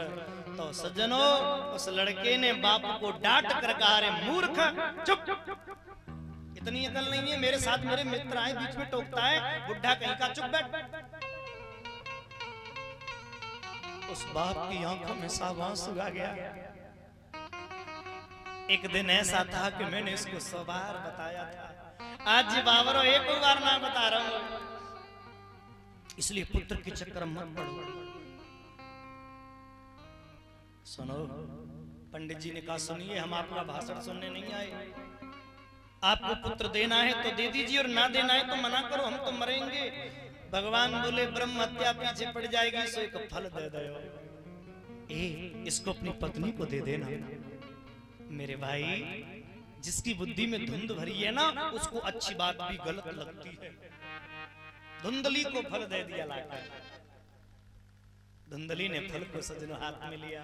तो सज्जनों उस लड़के ने बाप को डांट कर कहा रे मूर्ख चुप, इतनी अकल नहीं है। मेरे साथ मेरे मित्र आए बीच में टोकता है बुढ़ा कहीं का, चुप बैठ। उस बाप की आंखों में साफ आंसू आ गया। एक दिन ऐसा था कि मैंने इसको 100 बार बताया था। आज बाबरो एक बार ना बता रहा हूं। इसलिए पुत्र के चक्कर मत पड़ो। सुनो, पंडित जी ने कहा सुनिए हम आपका भाषण सुनने नहीं आए। आपको पुत्र देना है तो दे दीजिए और ना देना है तो मना करो, हम तो मरेंगे। भगवान बोले ब्रह्म हत्या पीछे पड़ जाएगी सो एक फल दे दो। इसको अपनी पत्नी को दे देना। मेरे भाई जिसकी बुद्धि में धुंध भरी है ना उसको अच्छी बात भी गलत लगती है। धुंधली को फल दे दिया लाकर। धुंधली ने फल को सजनों हाथ में लिया।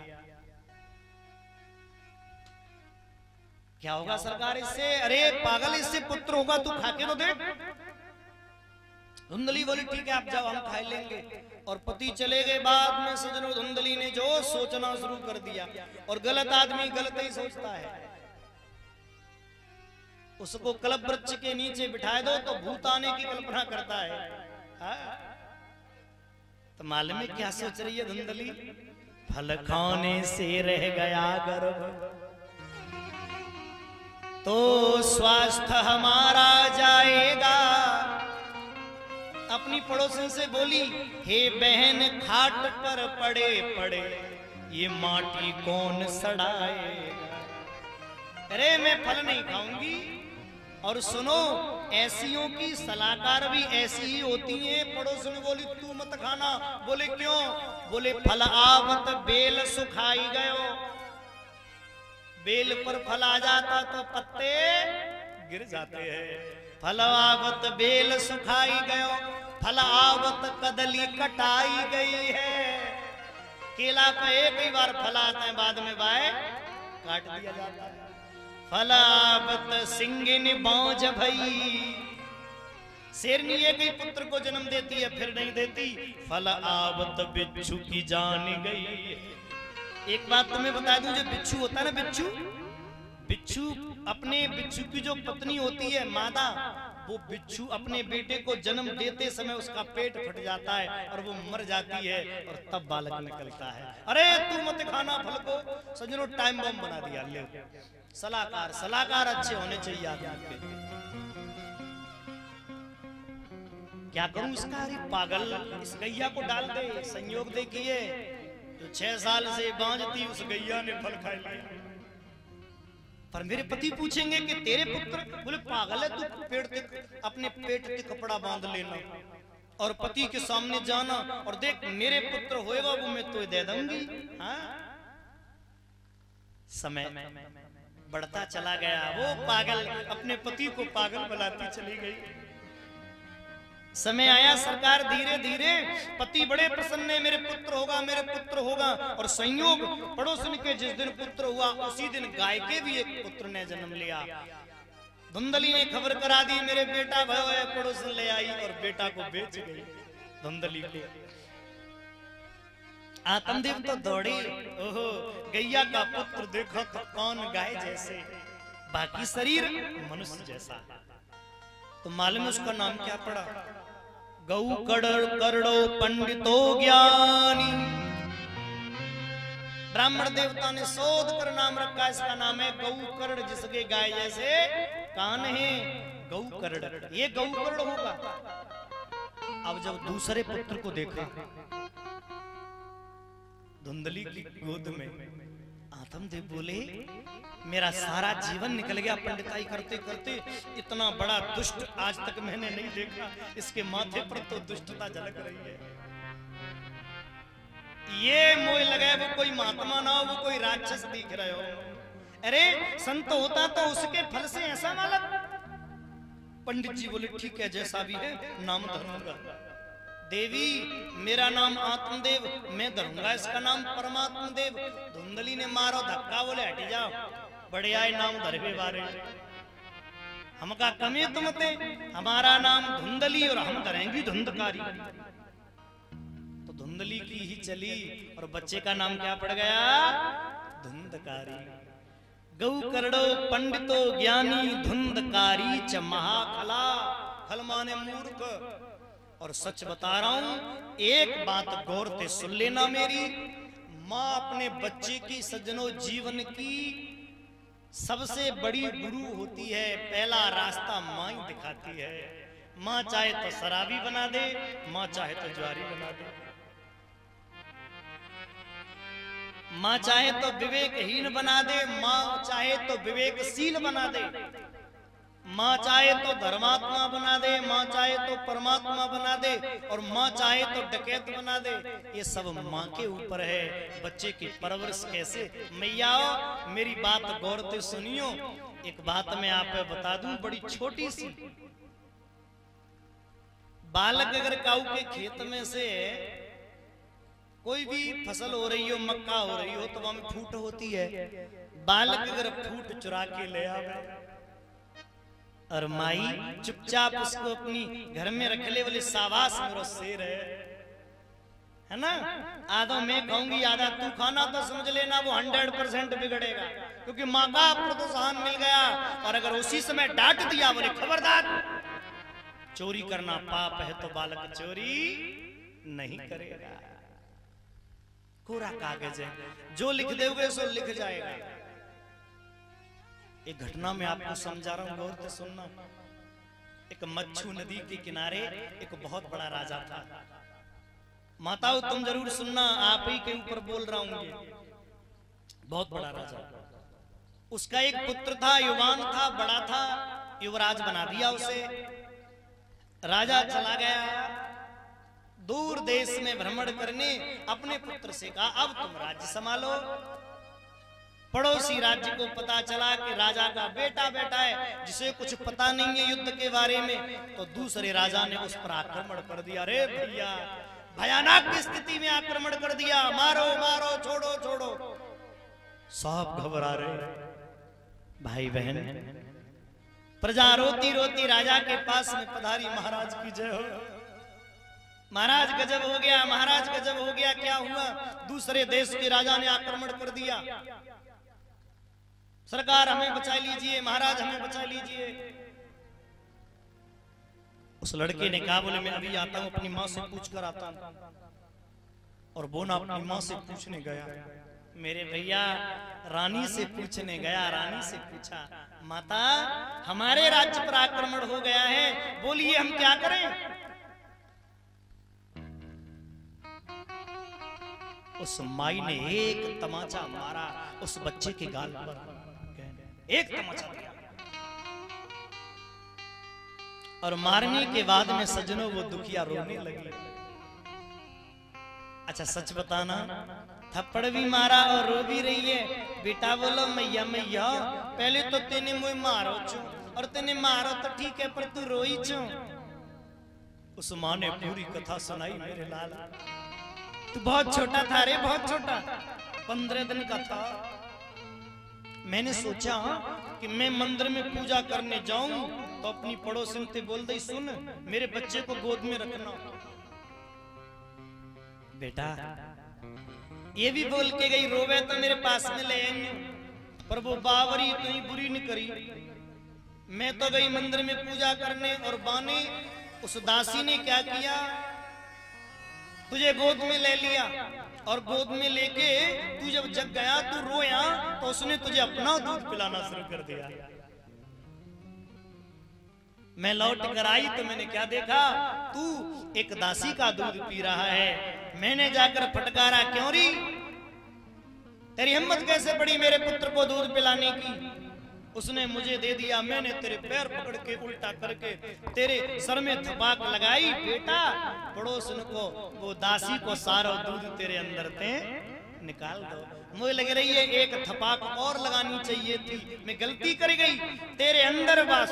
क्या होगा सरकार इससे? अरे पागल इससे पुत्र होगा तू खा के तो देख। धुंधली बोली ठीक है आप जाओ हम खा लेंगे। और पति चले गए। बाद में सजनों धुंधली ने जो सोचना शुरू कर दिया। और गलत आदमी गलत ही सोचता है। उसको कल्प वृक्ष के नीचे बिठा दो तो भूत आने की कल्पना करता है। तो मालूम है क्या सोच रही है धुंधली? फल खाने से रह गया गर्भ तो स्वास्थ्य हमारा जाएगा। अपनी पड़ोसन से बोली हे बहन खाट पर पड़े पड़े ये माटी कौन सड़ाएगा। अरे मैं फल नहीं खाऊंगी। और सुनो ऐसियों की सलाहकार भी ऐसी ही होती हैं। पड़ोसन बोली तू मत खाना। बोले क्यों? बोले फल आवत बेल सुखाई गयो। बेल पर फल आ जाता तो पत्ते गिर जाते हैं। फल आवत बेल सुखाई गयो फल आवत कदली कटाई गई है। केला का एक ही बार फल आता है बाद में बाय काट दिया जाता है। फलावत सिंगिन बांझ भई। शेरनी एक ही पुत्र को जन्म देती है फिर नहीं देती। फल आवत बिच्छू की जान गई। एक बात तुम्हें बता दूं, जो बिच्छू होता है ना बिच्छू अपने बिच्छू की जो पत्नी होती है मादा, वो बिच्छू अपने बेटे को जन्म देते समय उसका पेट फट जाता है और वो मर जाती है और तब बालक निकलता है। अरे तू मत खाना फल को। सजनों टाइम बम बना दिया। ले सलाहकार अच्छे होने चाहिए आदमी के। क्या करूं इसका? अरे पागल इस गैया को डाल दे। संयोग देखिए जो 6 साल से बांझ थी उस गैया ने फल खा लिया। पर मेरे पति पूछेंगे कि तेरे पुत्र। बोले पागल है तू, अपने पेट पे कपड़ा बांध लेना और पति के सामने जाना और देख मेरे पुत्र होएगा वो मैं तो दे दूंगी। हाँ? समय बढ़ता चला गया। वो पागल अपने पति को पागल बुलाती चली गई। समय आया सरकार धीरे धीरे पति बड़े प्रसन्न है मेरे पुत्र होगा। और संयोग पड़ोसन के जिस दिन पुत्र हुआ उसी दिन गाय के भी एक पुत्र ने जन्म लिया। धुंधली ने खबर करा दी मेरे बेटा भयो है, पड़ोस ले आई और बेटा को बेच गई धुंधली को। आत्मदेव तो दौड़े, ओहो गैया का पुत्र देखो तो कौन गाय जैसे, बाकी शरीर मनुष्य जैसा। तो मालूम उसका नाम क्या पड़ा? गौ करड़ो पंडितो ज्ञानी। ब्राह्मण देवता ने शोध कर नाम रखा, इसका नाम है गौ करड़, जिसके गाय जैसे कान है, गौ करड़। ये गौ करड़ होगा। अब जब दूसरे पुत्र को देखा धुंधली की गोद में, आत्मदेव बोले मेरा सारा जीवन निकल गया पंडिताई करते करते, इतना बड़ा दुष्ट आज तक मैंने नहीं देखा। इसके माथे पर तो दुष्टता झलक रही है। ये मोह लगा वो कोई महात्मा ना हो, वो कोई राक्षस दिख रहे हो। अरे संत होता तो उसके फल से ऐसा मालक। पंडित जी बोले ठीक है जैसा भी है नाम धरूंगा। देवी मेरा नाम आत्मदेव, मैं धरूंगा इसका नाम परमात्मा देव। धुंधली ने मारो धक्का, बोले हट जाओ, बड़े आए नाम धरवे बारे, हमका कमी तुम थे, हमारा नाम धुंधली और हम धरेंगी धुंधकारी। तो धुंधली की ही चली और बच्चे का नाम क्या पड़ गया? धुंधकारी। गौ करड़ो पंडितो ज्ञानी, धुंधकारी च महाखला। खल माने मूर्ख। और सच बता रहा हूं, एक बात गौर से सुन लेना मेरी, माँ अपने बच्चे की सज्जनों जीवन की सबसे बड़ी गुरु होती है। पहला रास्ता माँ ही दिखाती है। माँ चाहे तो शराबी बना दे, माँ चाहे तो ज्वारी बना दे, माँ चाहे तो विवेकहीन बना दे, माँ चाहे तो विवेकशील बना दे, माँ चाहे तो धर्मात्मा बना दे, माँ चाहे तो परमात्मा बना दे, और माँ चाहे तो डकैत बना दे। ये सब माँ के ऊपर है। बच्चे की परवरिश कैसे? मैया मेरी बात गौर से सुनियो। एक बात मैं आप बता दूं, बड़ी छोटी सी। बालक अगर काऊ के खेत में से कोई भी फसल हो रही हो, मक्का हो रही हो, तो वहां में फूट होती है। बालक अगर फूट चुरा के ले आवे और माई चुपचाप उसको अपनी घर में रख ले, बोले शाबाश मेरा शेर है ना। आधा मैं खाऊंगी आधा तू खाना, तो समझ लेना वो 100% बिगड़ेगा, क्योंकि माँ का प्रोत्साहन मिल गया। और अगर उसी समय डांट दिया, बोले खबरदार, चोरी करना पाप है, तो बालक चोरी नहीं करेगा। कोरा कागज है, जो लिख दोगे सो लिख जाएगा। एक घटना में आपको समझा रहा हूं, गौर से सुनना। एक मच्छू नदी के किनारे एक बहुत बड़ा राजा था। माताओं तुम जरूर सुनना, आप ही के ऊपर बोल रहा हूं। ये बहुत बड़ा राजा, उसका एक पुत्र था, युवान था, बड़ा था, युवराज बना दिया उसे। राजा चला गया दूर देश में भ्रमण करने, अपने पुत्र से कहा अब तुम राज्य संभालो। पड़ोसी राज्य को पता चला कि राजा का बेटा बेटा है, जिसे कुछ पता नहीं है युद्ध के बारे में, तो दूसरे राजा ने उस पर आक्रमण कर दिया। अरे भैया, भयानक स्थिति में आक्रमण कर दिया, मारो मारो, छोड़ो छोड़ो। सब घबरा रहे भाई बहन। प्रजा रोती रोती राजा के पास में पधारी, महाराज की जय हो। महाराज गजब हो गया, महाराज गजब हो गया। क्या हुआ? दूसरे देश के राजा ने आक्रमण कर दिया। सरकार हमें बचा लीजिए, महाराज हमें बचा लीजिए। उस लड़के ने कहा, बोले मैं अभी आता हूं, अपनी माँ से पूछ कर आता हूं। और बोना अपनी माँ से पूछने गया। मेरे भैया रानी से पूछने गया, रानी से पूछा, माता हमारे राज्य पर आक्रमण हो गया है, बोलिए हम क्या करें? उस माई ने एक तमाचा मारा उस बच्चे के गाल पर, एक तमाचा दिया। और मारने के बाद में सज्जनों वो दुखिया रोने लगी। अच्छा सच बताना, थप्पड़ भी मारा और रो भी रही है। बेटा बोलो मैया मैया, पहले तो तेने मुझे मारो चो, और तेने मारो तो ठीक है, पर तू रोई चो। उस माँ ने पूरी कथा सुनाई। मेरे लाल तू बहुत छोटा था रे, बहुत छोटा, 15 दिन का था। मैंने सोचा कि मैं मंदिर में पूजा करने जाऊं तो अपनी पड़ोसन से बोल दई, सुन मेरे बच्चे को गोद में रखना। बेटा ये भी बोल के गई, रोवे तो मेरे पास में ले आएंगे, पर वो बावरी इतनी बुरी नहीं करी। मैं तो गई मंदिर में पूजा करने और बाने उस दासी ने क्या किया, तुझे गोद में ले लिया और गोद में लेके तू जब जग गया तू रोया तो उसने तुझे अपना दूध पिलाना शुरू कर दिया। मैं लौट कर आई तो मैंने क्या देखा, तू एक दासी का दूध पी रहा है। मैंने जाकर फटकारा, क्यों री तेरी हिम्मत कैसे पड़ी मेरे पुत्र को दूध पिलाने की। उसने मुझे दे दिया, मैंने तेरे पैर पकड़ के उल्टा करके तेरे सर में थपाक लगाई। बेटा पड़ोसन को, वो दासी को सारा दूध तेरे अंदर ते निकाल दो। मुझे लग रही है एक थपाक और लगानी चाहिए थी, मैं गलती कर गई। तेरे अंदर बस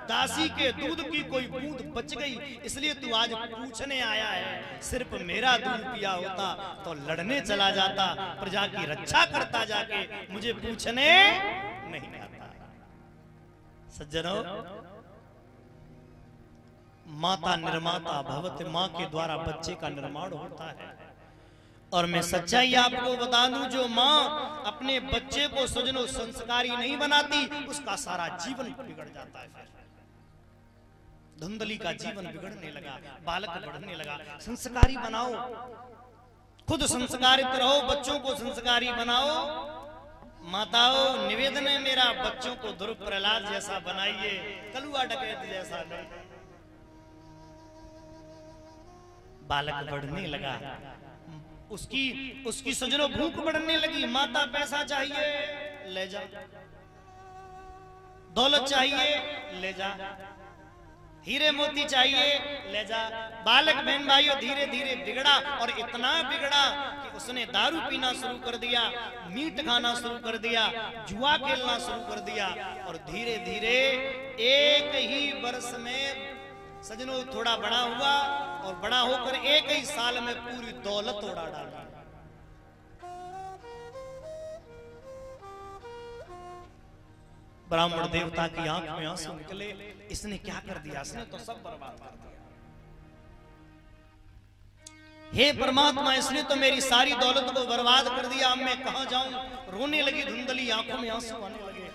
दासी के दूध की कोई बूंद बच गई, इसलिए तू आज पूछने आया है। सिर्फ मेरा दूध पिया होता तो लड़ने चला जाता, प्रजा की रक्षा करता जाके, मुझे पूछने नहीं आता। सज्जनों, माता निर्माता भवत, माँ के द्वारा बच्चे का निर्माण होता है। और मैं सच्चाई आपको बता दूं, जो माँ अपने बच्चे को सजनो संस्कारी नहीं बनाती उसका सारा जीवन बिगड़ जाता है। फिर धुंधली का जीवन बिगड़ने लगा, बालक बढ़ने लगा। संस्कारी बनाओ, खुद संस्कारित रहो, बच्चों को संस्कारी बनाओ। माताओं निवेदन है मेरा, बच्चों को ध्रुव प्रहलाद जैसा बनाइए, कलुआ डकैत जैसा नहीं। बालक बढ़ने लगा, उसकी सजनों भूख बढ़ने लगी। माता पैसा चाहिए, ले जा, दौलत चाहिए, ले जा, हीरे मोती चाहिए, ले जा। बालक बहन भाइयों धीरे धीरे बिगड़ा, और इतना बिगड़ा कि उसने दारू पीना शुरू कर दिया, मीट खाना शुरू कर दिया, जुआ खेलना शुरू कर दिया। और धीरे धीरे एक ही वर्ष में सजनों थोड़ा बड़ा हुआ, और बड़ा होकर एक ही साल में पूरी दौलत उड़ा डाली। ब्राह्मण देवता की आंख में आंसू निकले। इसने क्या कर दिया, इसने तो सब बर्बाद कर दिया। हे परमात्मा, इसने तो मेरी सारी दौलत को बर्बाद कर दिया, अब मैं कहां जाऊं। रोने लगी धुंधली, आंखों में आंसू आने लगे।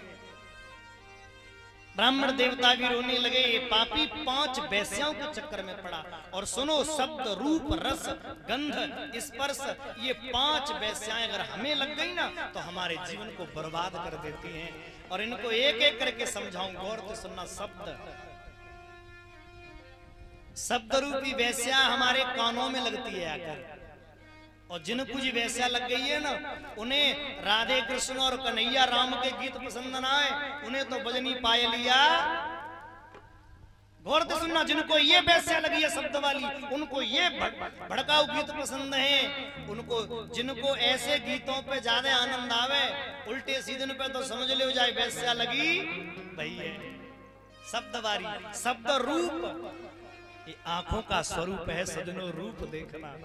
ब्राह्मण देवता भी रोने लगे। ये पापी 5 वेश्याओं के चक्कर में पड़ा। और सुनो, शब्द रूप रस गंध स्पर्श, ये 5 वेश्याएं अगर हमें लग गई ना तो हमारे जीवन को बर्बाद कर देती हैं। और इनको एक एक करके समझाऊं, गौर से सुनना। शब्द रूपी वेश्या हमारे कानों में लगती है आकर, और जिनको जी वैसा लग गई है ना, उन्हें राधे कृष्ण और कन्हैया राम के गीत पसंद ना आए, उन्हें तो बजनी पाए लिया। गौर से सुनना, जिनको ये वैसा लगी है शब्द वाली, उनको ये भड़काऊ गीत पसंद है। उनको जिनको ऐसे गीतों पे ज्यादा आनंद आवे, उल्टे सीधे पे तो समझ ले जाए वैसा लगी भाई है। शब्द वारी, शब्द रूप, ये आंखों का स्वरूप है सजनों, रूप देखना।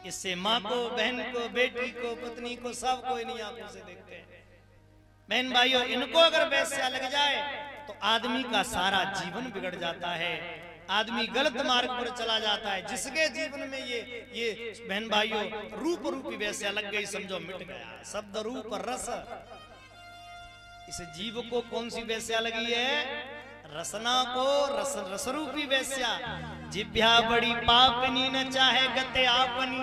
इससे माँ को, बहन को, बेटी को, पत्नी को, सब को इन्हीं आंखों से देखते हैं। बहन भाइयों, इनको अगर वैसा लग जाए तो आदमी का सारा जीवन बिगड़ जाता है, आदमी गलत मार्ग पर चला जाता है। जिसके जीवन में ये बहन भाइयों रूप रूपी वैसा लग गई, समझो मिट गया। शब्द रूप रस, इस जीव को कौन सी वैसा लगी है? रसना को, रस रूपी वैश्या। जिभ्या बड़ी पापनी न चाहे गते आपनी,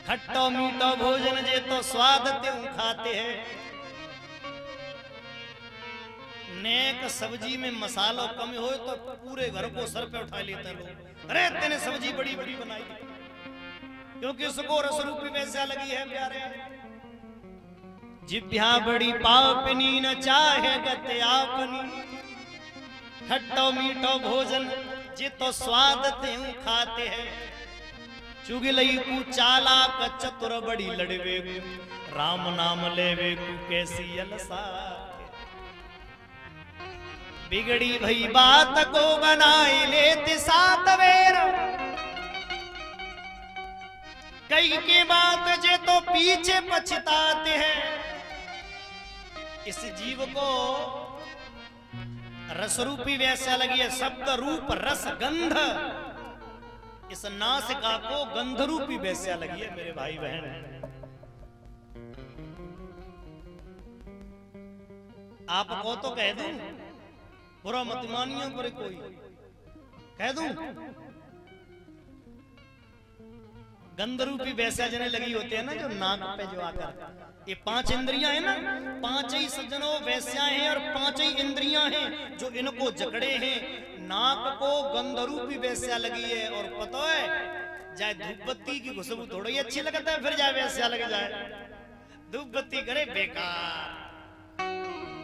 खट्टो मीठो भोजन जे तो स्वाद त्यों खाते हैं। नेक सब्जी में मसालो कम हो तो पूरे घर को सर पे उठा लेते लोग, अरे तेने सब्जी बड़ी बड़ी बनाई, क्योंकि उसको रस रूपी वैसा लगी है प्यारे। जिभ्या बड़ी पापनी न चाहे गते आपनी, खट्टो मीठो भोजन जे तो स्वाद त्यों खाते हैं। चुगलई कु चाला चतुर बड़ी लड़वे कु, राम नाम लेवे कु कैसी अलसा। बिगड़ी भई बात को बनाए लेते सात वेर, कई के बात जे तो पीछे पछताते हैं। इस जीव को रसरूपी वैसा लगी है, शब्द रूप रस गंध। इस नासिका को गंध रूपी वैसा लगी है मेरे भाई बहन। आपको तो कह दूं, बुरा मत मानियो, पर कोई कह दूं, गंध रूपी वैसा जने लगी होते हैं ना, जो नाक पे जो आकर, ये 5 इंद्रियां हैं ना, 5 ही सज्जनों वैस्या हैं और 5 ही इंद्रियां हैं जो इनको जकड़े हैं। नाक को गंध रूपी वैस्या लगी है, और पता है जाए धूप बत्ती की खुशबू थोड़ी अच्छी लगता है, फिर जाए वैस्या लग जाए, धूप बत्ती करे बेकार,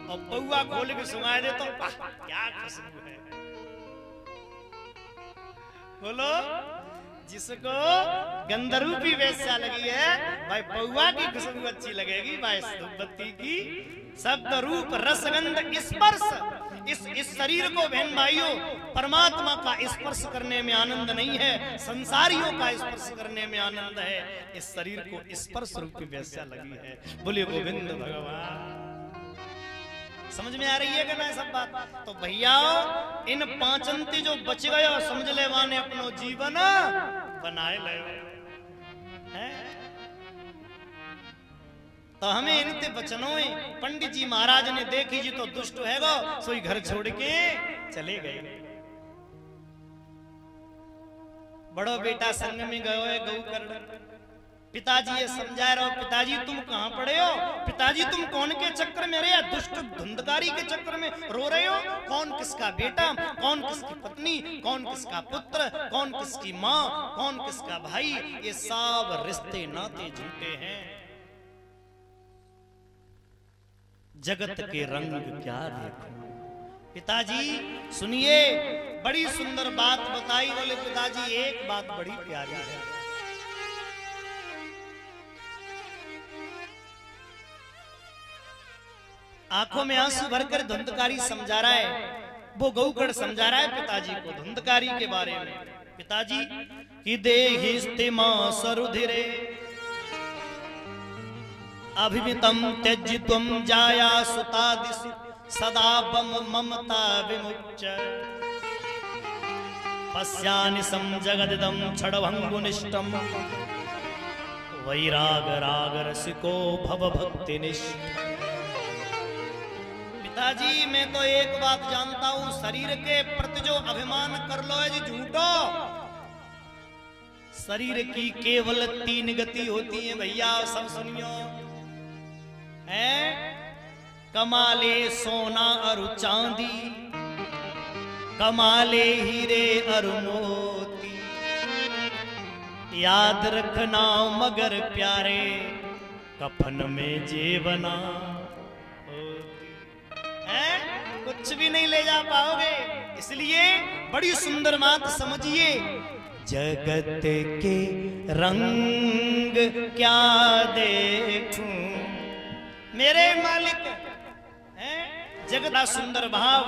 और पौआ खोल के सुनाए दे तो क्या खुशबू है। बोलो, जिसको गंधरूपी वैस्या लगी है भाई, पौआ की खुशबू अच्छी लगेगी भाई, धूपबत्ती की। शब्द रूप रसगंध स्पर्श, इस शरीर को बहन भाइयों परमात्मा का स्पर्श करने में आनंद नहीं है, संसारियों का स्पर्श करने में आनंद है। इस शरीर को स्पर्श रूपी वैस्या लगी है। बोलिए गोविंद भगवान। समझ में आ रही है कि ना सब बात? तो भैया इन 5 अंति जो बच गयो, समझ ले वाने अपनो जीवन बनाए ले है। तो हमें इनते बचनों में पंडित जी महाराज ने देखी जी तो दुष्ट है गो, सोई घर छोड़ के चले गए। बड़ो बेटा संग में गयो है गौ कर, पिताजी ये समझा रहे हो, पिताजी तुम कहां पड़े हो, पिताजी तुम कौन के चक्कर में रहे, दुष्ट धुंधकारी के चक्कर में रो रहे हो, कौन किसका बेटा, कौन किसकी पत्नी, कौन किसका पुत्र, कौन किसकी माँ, कौन किसका भाई, ये सब रिश्ते नाते झूठे हैं। जगत के रंग क्या देखो। पिताजी सुनिए, बड़ी सुंदर बात बताई। बोले पिताजी एक बात बड़ी प्यारी है, आंखों में आंसू भरकर धुंधकारी समझा रहा है, वो गौकड़ समझा रहा है पिताजी को धुंधकारी के बारे में। पिताजी कि देहिस्तिमा सरुधिरे अभिमितम त्यज्यत्वम जाया सुतादिश सदा बम ममता विमुच्च पश्यानिशं जगदिदं क्षणभंगुनिष्टं वैराग राग रसिको भव भक्तिनिष्ठ। पिताजी मैं तो एक बात जानता हूं, शरीर के प्रति जो अभिमान कर लो है जी झूठो। शरीर की केवल 3 गति होती है भैया, सब सुनियो है, कमाले सोना और चांदी, कमाले हीरे और मोती, याद रखना मगर प्यारे कफन में जेवना है, कुछ भी नहीं ले जा पाओगे। इसलिए बड़ी सुंदर बात समझिए, जगत के रंग क्या देखूं मेरे मालिक है। जगत का सुंदर भाव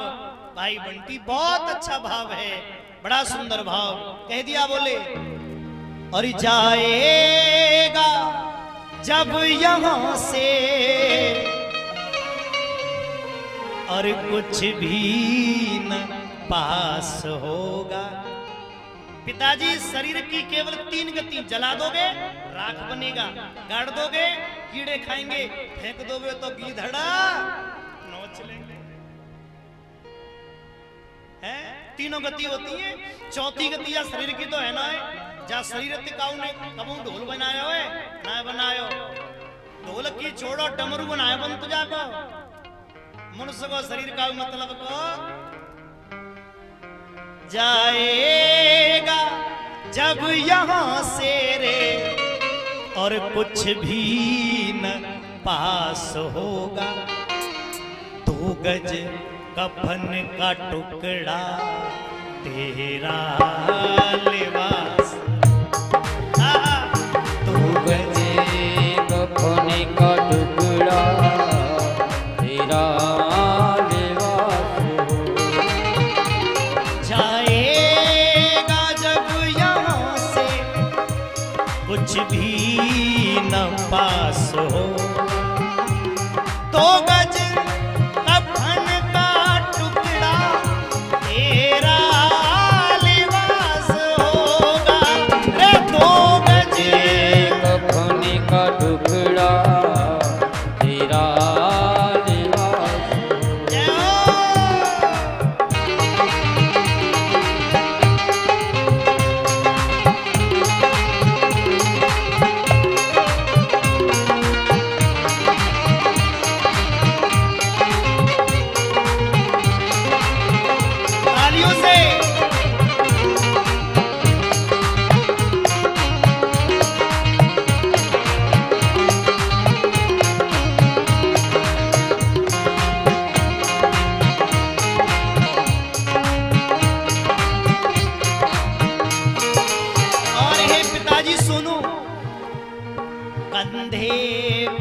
भाई बंटी, बहुत अच्छा भाव है, बड़ा सुंदर भाव कह दिया। बोले और जाएगा जब यहां से और कुछ भी न पास होगा। पिताजी शरीर की केवल 3 गति, जला दोगे राख बनेगा, गाड़ दोगे कीड़े खाएंगे, फेंक दोगे तो गीधड़ा नोच लेंगे। है 3 गति होती है, चौथी गति या शरीर की तो है ना है, जा शरीर टिकाऊ ने कबू ढोल बनाया हो ना बनायो, ढोल की छोड़ो डमरू बनाया बन तो जाको मनुष्य को शरीर का मतलब को जाएगा जब यहाँ से रे और कुछ भी न पास होगा। 2 गज कफन का टुकड़ा तेरा लिबास, 2 गज कफन का टुकड़ा तेरा कुछ भी न पास हो। 2 गज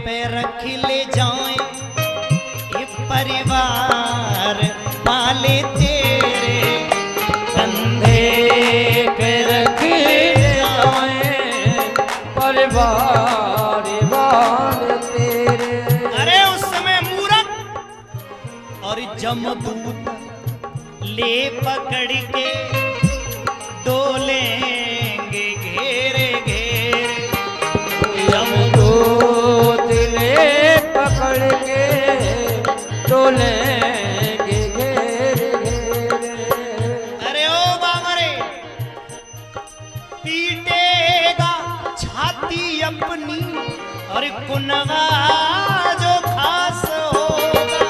पे रख ले जाए ये परिवार वाले तेरे कंधे पे रख ले जाए परिवार वाले तेरे। अरे उस समय मूरख और जमदूत ले पकड़ के डोलेंगे घेरे घेरे। जमदूत ले पकड़ के डोलेंगे घेरे घेरे। अरे ओ बाबरे पीटेगा छाती अपनी और कुनवा जो खास होगा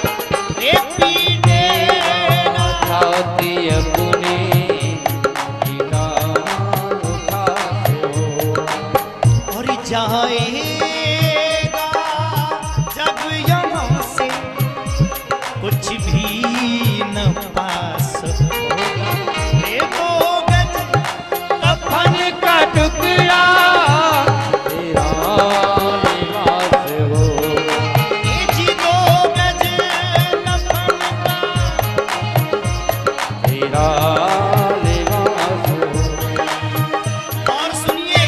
रे पीटेगा छाती अपनी और जाएगा जब यहाँ से कुछ भी न पास होगा ये 2 गज कफन का टुकड़ा तेरा निवास हो। ये जी 2 गज कफन का तेरा निवास हो। और सुनिए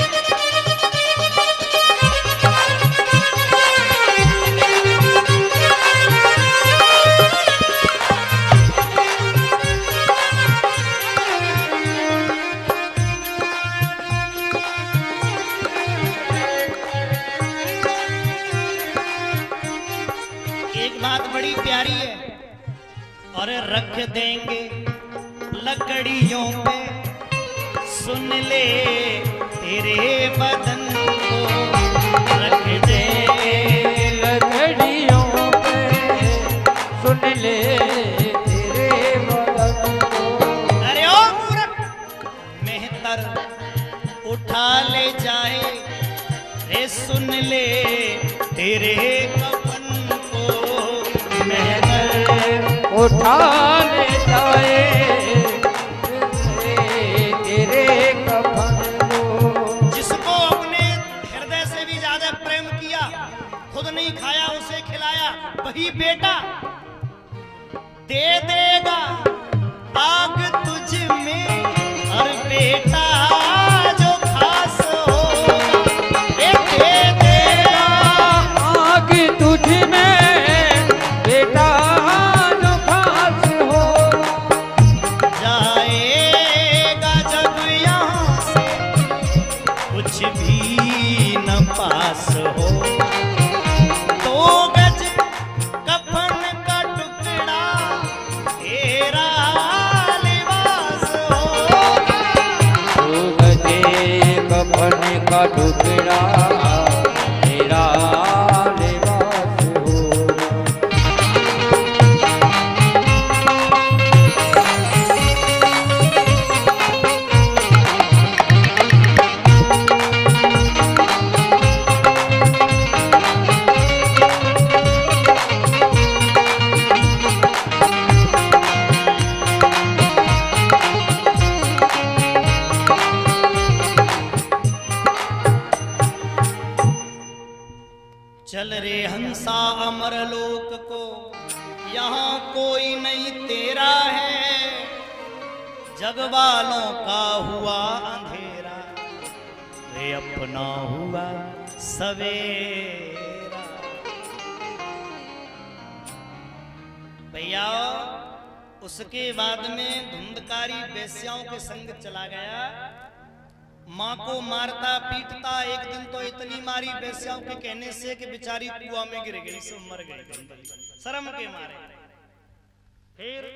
एक बात बड़ी प्यारी है और रख देंगे लकड़ियों पे सुन ले तेरे बदन को रख दे लकड़ियों पे सुन ले तेरे बदन को। अरे ओ मूरख मेहतर उठा ले जाए रे सुन ले तेरे कफन को मेहतर उठा ले जाए तेरे कफन को। जिसको अपने हृदय से भी ज्यादा प्रेम किया खुद नहीं खाया उसे खिलाया वही बेटा दे देगा आग तुझ में और बेटा जो खास होगा दे देगा आग तुझ में बेटा जो खास हो। जाएगा जब यहाँ से कुछ भी न पास हो 2 गज कफन का टुकड़ा तेरा लिबास होगा। 2 गजे कफन का टुकड़ा तेरा लिबास हो। चल रे हंसा अमर लोक को यहाँ कोई नहीं तेरा है जग वालों का हुआ अंधेरा रे अपना हुआ सवेरा। भैया उसके बाद में धुंधकारी वेश्याओं के संग चला गया माँ को मारता पीटता एक दिन तो इतनी मारी वेश्याओं के कहने से कि बेचारी कुआं में गिर गई सब मर गई शर्म के मारे। फिर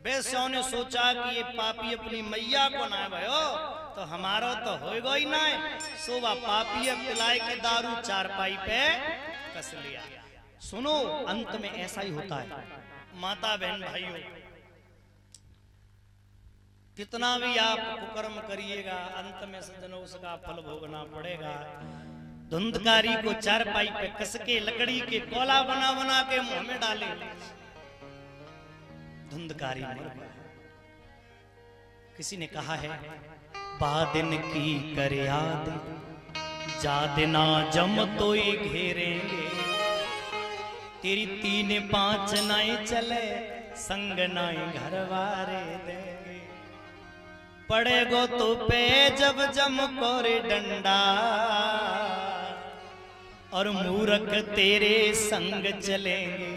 वेश्याओं ने सोचा कि ये पापी अपनी मैया को ना भयो तो हमारा तो होएगा ही ना सोवा पापी पिलाए के दारू चारपाई पे कस लिया। सुनो अंत में ऐसा ही होता है माता बहन भाइयों कितना भी आप कुकर्म करिएगा अंत में सज्जनों उसका फल भोगना पड़ेगा। धुंधकारी को चारपाई पे कस के लकड़ी के कोला बना बना के मुंह में डाले धुंधकारी मर गया। किसी ने कहा है बादिन की कर याद जा दिना जम तो ही घेरेंगे, तेरी 3 5 नाई चले संग नाई घरवारे देंगे। पड़ेगो तो पे जब जम कोरे डंडा, और मूर्ख तेरे संग चलेंगे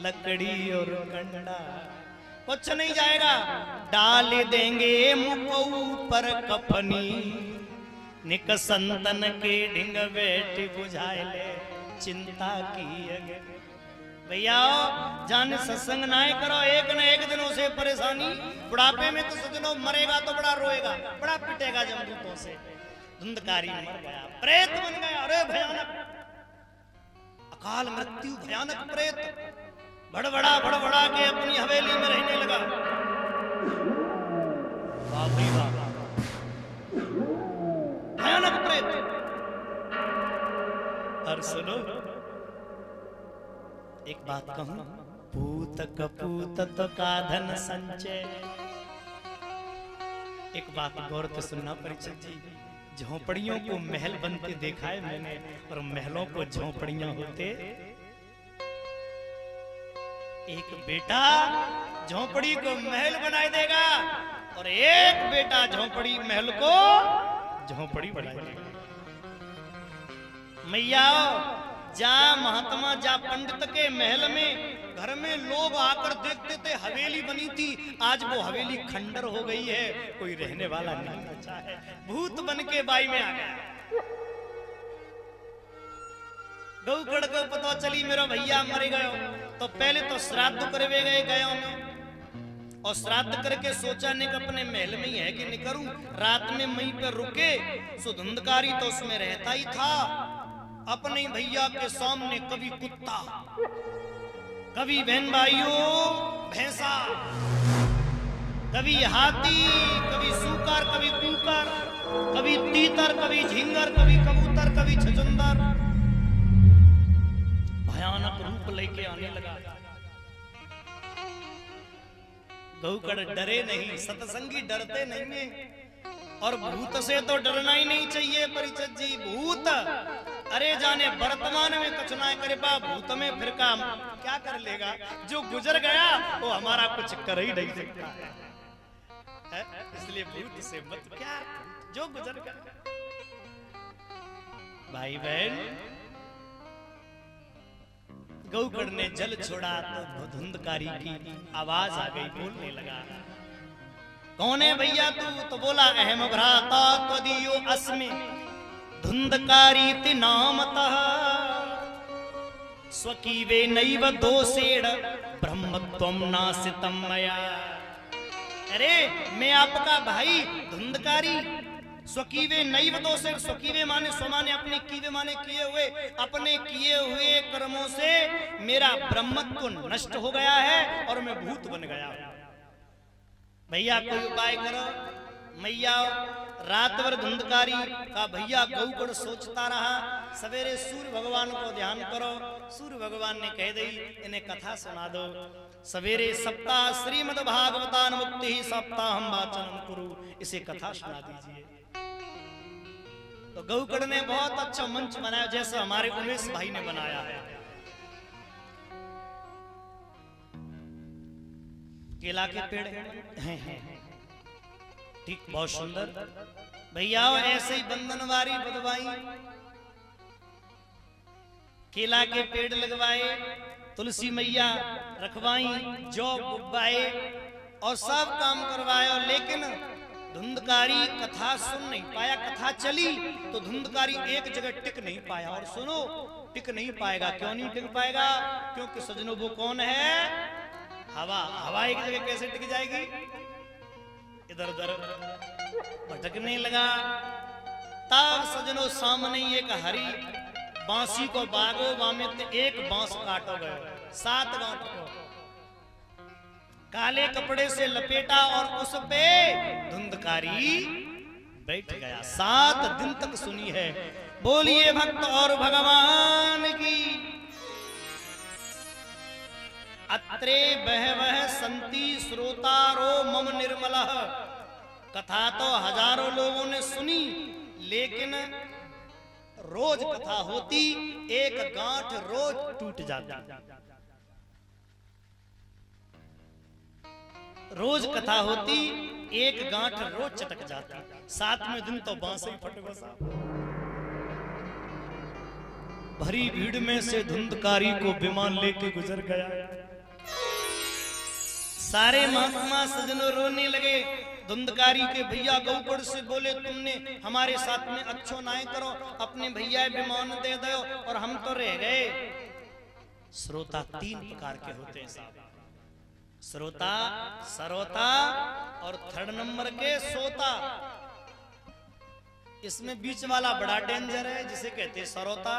लकड़ी और कंडा। कुछ नहीं जाएगा, डाल देंगे मुकऊ पर कफनी, निक संतन के ढिंग बैठ बुझाए ले चिंता की अगे। भैया जान सत्संग ना करो, एक न एक दिन उसे परेशानी। बुढ़ापे में तो सजनो मरेगा तो बड़ा रोएगा, बड़ा पिटेगा जमदूतों से। धुंधकारी मर गया, प्रेत बन गया। अरे भयानक अकाल मृत्यु, भयानक प्रेत। बड़बड़ा के अपनी हवेली में रहने लगा। बाप रे बाप, भयानक प्रेत। और सुनो एक बात कहूं, पूत कपूत तो का धन संचय। एक बात गौर से सुनना परिचित जी, झोपड़ियों को महल बनते देखा है मैंने, और महलों को झोपड़ियां होते। एक बेटा झोपड़ी को महल बनाए देगा, और एक बेटा झोपड़ी महल को झोपड़ी बनाए देगा। मैया जा महात्मा जा पंडित के महल में घर में लोग आकर देखते थे हवेली बनी थी, आज वो हवेली खंडर हो गई है, कोई रहने वाला नहीं बचा है। भूत बन के बाई में आ गया। गौकड़ को पता चली मेरा भैया मर गयो, तो पहले तो श्राद्ध करवे गए गयों में, और श्राद्ध करके सोचा ने अपने महल में ही है कि नहीं करूं, रात में वहीं पर रुके। सो धुंधकारी तो उसमें रहता ही था। अपने भैया के सामने कभी कुत्ता, कभी बहन भाइयों भैंसा, कभी हाथी, कभी सूकर, कभी कूकर, कभी तीतर, कभी झिंगर, कभी कबूतर, कभी छछुंदर, भयानक रूप लेके आने लगा। गौकड़ डरे नहीं, सत्संगी डरते नहीं है, और भूत से तो डरना ही नहीं चाहिए परिचित जी। भूत अरे जाने वर्तमान में कुछ ना करे बा, भूत में फिर काम क्या कर लेगा। जो गुजर गया वो हमारा कुछ कर ही नहीं सकता है, इसलिए भूत से मत, क्या जो गुजर गया। भाई बहन, गौकड़ ने जल छोड़ा तो धुंधकारी की आवाज आ गई, बोलने लगा। कौन है भैया तू? तो बोला अहम भ्राता त्वदीयो अस्मि धुंधकारी नामतः, स्वकीवे नैव दोषेण ब्रह्मत्वं नासितं मया। अरे मैं आपका भाई धुंधकारी, स्वकीवे नैव दोषेण, स्वकीवे माने स्वमाने अपने, कीवे माने किए हुए, अपने किए हुए कर्मों से मेरा ब्रह्मत्व नष्ट हो गया है और मैं भूत बन गया हूं। भैया कोई उपाय करो। मैया रात भर धुंधकारी का भैया गौकड़ सोचता रहा। सवेरे सूर्य भगवान को ध्यान करो। सूर्य भगवान ने कह दी इन्हें कथा सुना दो। सवेरे सप्ताह श्रीमद् भागवतान मुक्ति सप्ताहम वाचनम कुरु, इसे कथा सुना दीजिए। तो गौकड़ ने बहुत अच्छा मंच बनाया, जैसा हमारे उमेश भाई ने बनाया है। केला के पेड़ हैं, ठीक, बहुत सुंदर। भैया ऐसे ही बंधनवारी बदवाई, केला के पेड़ लगवाए, तुलसी मैया रखवाई, जौ बुबाए और सब काम करवाए। और लेकिन धुंधकारी कथा सुन नहीं पाया। कथा चली तो धुंधकारी एक जगह टिक नहीं पाया। और सुनो, टिक नहीं पाएगा। क्यों नहीं टिक पाएगा? क्योंकि सजनो वो कौन है? हवा। हवा एक जगह कैसे टिक जाएगी? इधर उधर भटकने लगा। तब सजनो सामने एक हरी बांसी को बागो वामे एक बांस काटो गए, 7 गांठ को काले कपड़े से लपेटा और उस पे धुंधकारी बैठ गया। 7 दिन तक सुनी है। बोलिए भक्त और भगवान की। अत्रे बहवह संति श्रोतारो मम निर्मलः। कथा तो हजारों लोगों ने सुनी, लेकिन रोज कथा होती, एक गांठ रोज टूट जाती। रोज कथा होती, एक गांठ रोज चटक जाती, 7वें दिन तो बांस ही फट बसा। भरी भीड़ में से धुंधकारी को विमान लेके गुजर गया। सारे महात्मा सजनों रोने लगे। धुंधकारी के भैया गौकड़ से बोले, तुमने हमारे साथ में अच्छो नाय करो, अपने भैया विमान दे दो और हम तो रह गए। श्रोता 3 प्रकार के होते हैं साहब, श्रोता, सरोता और 3rd नंबर के सोता। इसमें बीच वाला बड़ा डेंजर है, जिसे कहते हैं सरोता।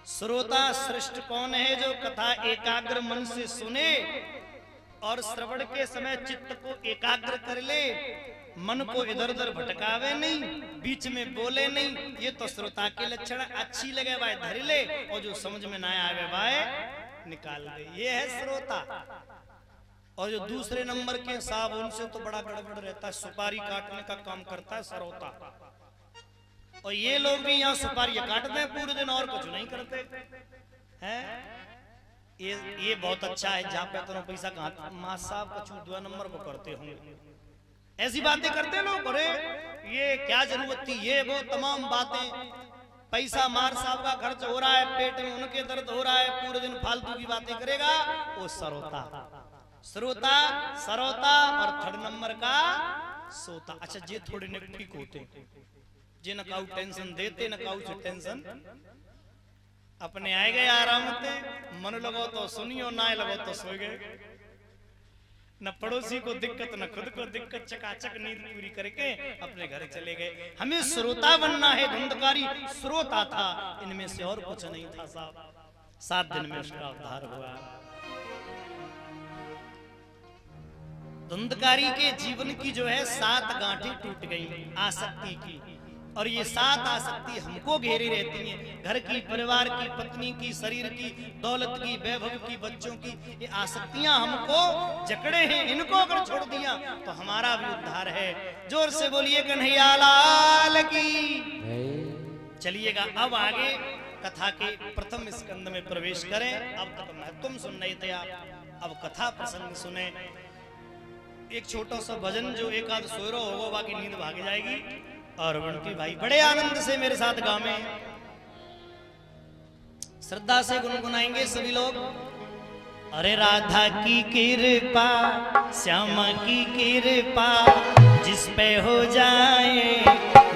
श्रोता श्रेष्ठ कौन है? जो कथा एकाग्र मन से सुने और श्रवण के समय चित्त को एकाग्र कर ले, मन को इधर उधर भटकावे नहीं, बीच में बोले नहीं। ये तो श्रोता के लक्षण। अच्छी लगे भाई धर ले, और जो समझ में ना आवे भाई निकाल दे, ये है श्रोता। और जो दूसरे नंबर के साहब, उनसे तो बड़ा गड़बड़ रहता है, सुपारी काटने का काम करता है सरोता। और ये लोग भी यहाँ सुपारी काटते हैं पूरे दिन और कुछ नहीं करते हैं। ये बहुत अच्छा है, जहाँ पे तो पैसा कहाँ माँ साहब का 2 नंबर को करते होंगे, ऐसी बातें करते लोग। अरे ये क्या जरूरत थी, ये वो तमाम बातें। पैसा मार साहब का खर्च हो रहा है, पेट में उनके दर्द हो रहा है, पूरे दिन फालतू की बातें करेगा वो सरोता। श्रोता, सरोता और 3rd नंबर का सोता। अच्छा, ये थोड़े ने ठीक होते, जे न काउ टेंशन देते, न काउ से टेंशन अपने आए गए आराम थे। मन लगो तो सुनियो, ना लगो तो सो गए। न पड़ोसी को दिक्कत, न खुद को दिक्कत, चकाचक नींद पूरी करके अपने घर चले गए। हमें श्रोता बनना है। धुंधकारी श्रोता था, इनमें से और कुछ नहीं था साहब। 7 दिन में उसका उद्धार हुआ। धुंधकारी के जीवन की जो है 7 गांठें टूट गई आसक्ति की। और ये 7 आसक्ति हमको घेरी रहती हैं, घर की, परिवार की, पत्नी की, शरीर की, दौलत की, वैभव की, बच्चों की। ये आसक्तियां हमको जकड़े हैं, इनको अगर छोड़ दिया तो हमारा भी उद्धार है। जोर से बोलिए कन्हैया लाल की। चलिएगा अब आगे कथा के प्रथम स्कंद में प्रवेश करें। अब तक महत्व सुन रहे थे आप, अब कथा प्रसंग सुने। एक छोटा सा भजन जो एक आध सोयरो होगा, बाकी नींद भाग जाएगी। और बंटी भाई बड़े आनंद से मेरे साथ गावे, श्रद्धा से गुनगुनाएंगे सभी लोग। अरे राधा की कृपा, श्यामा की कृपा, जिस पे हो जाए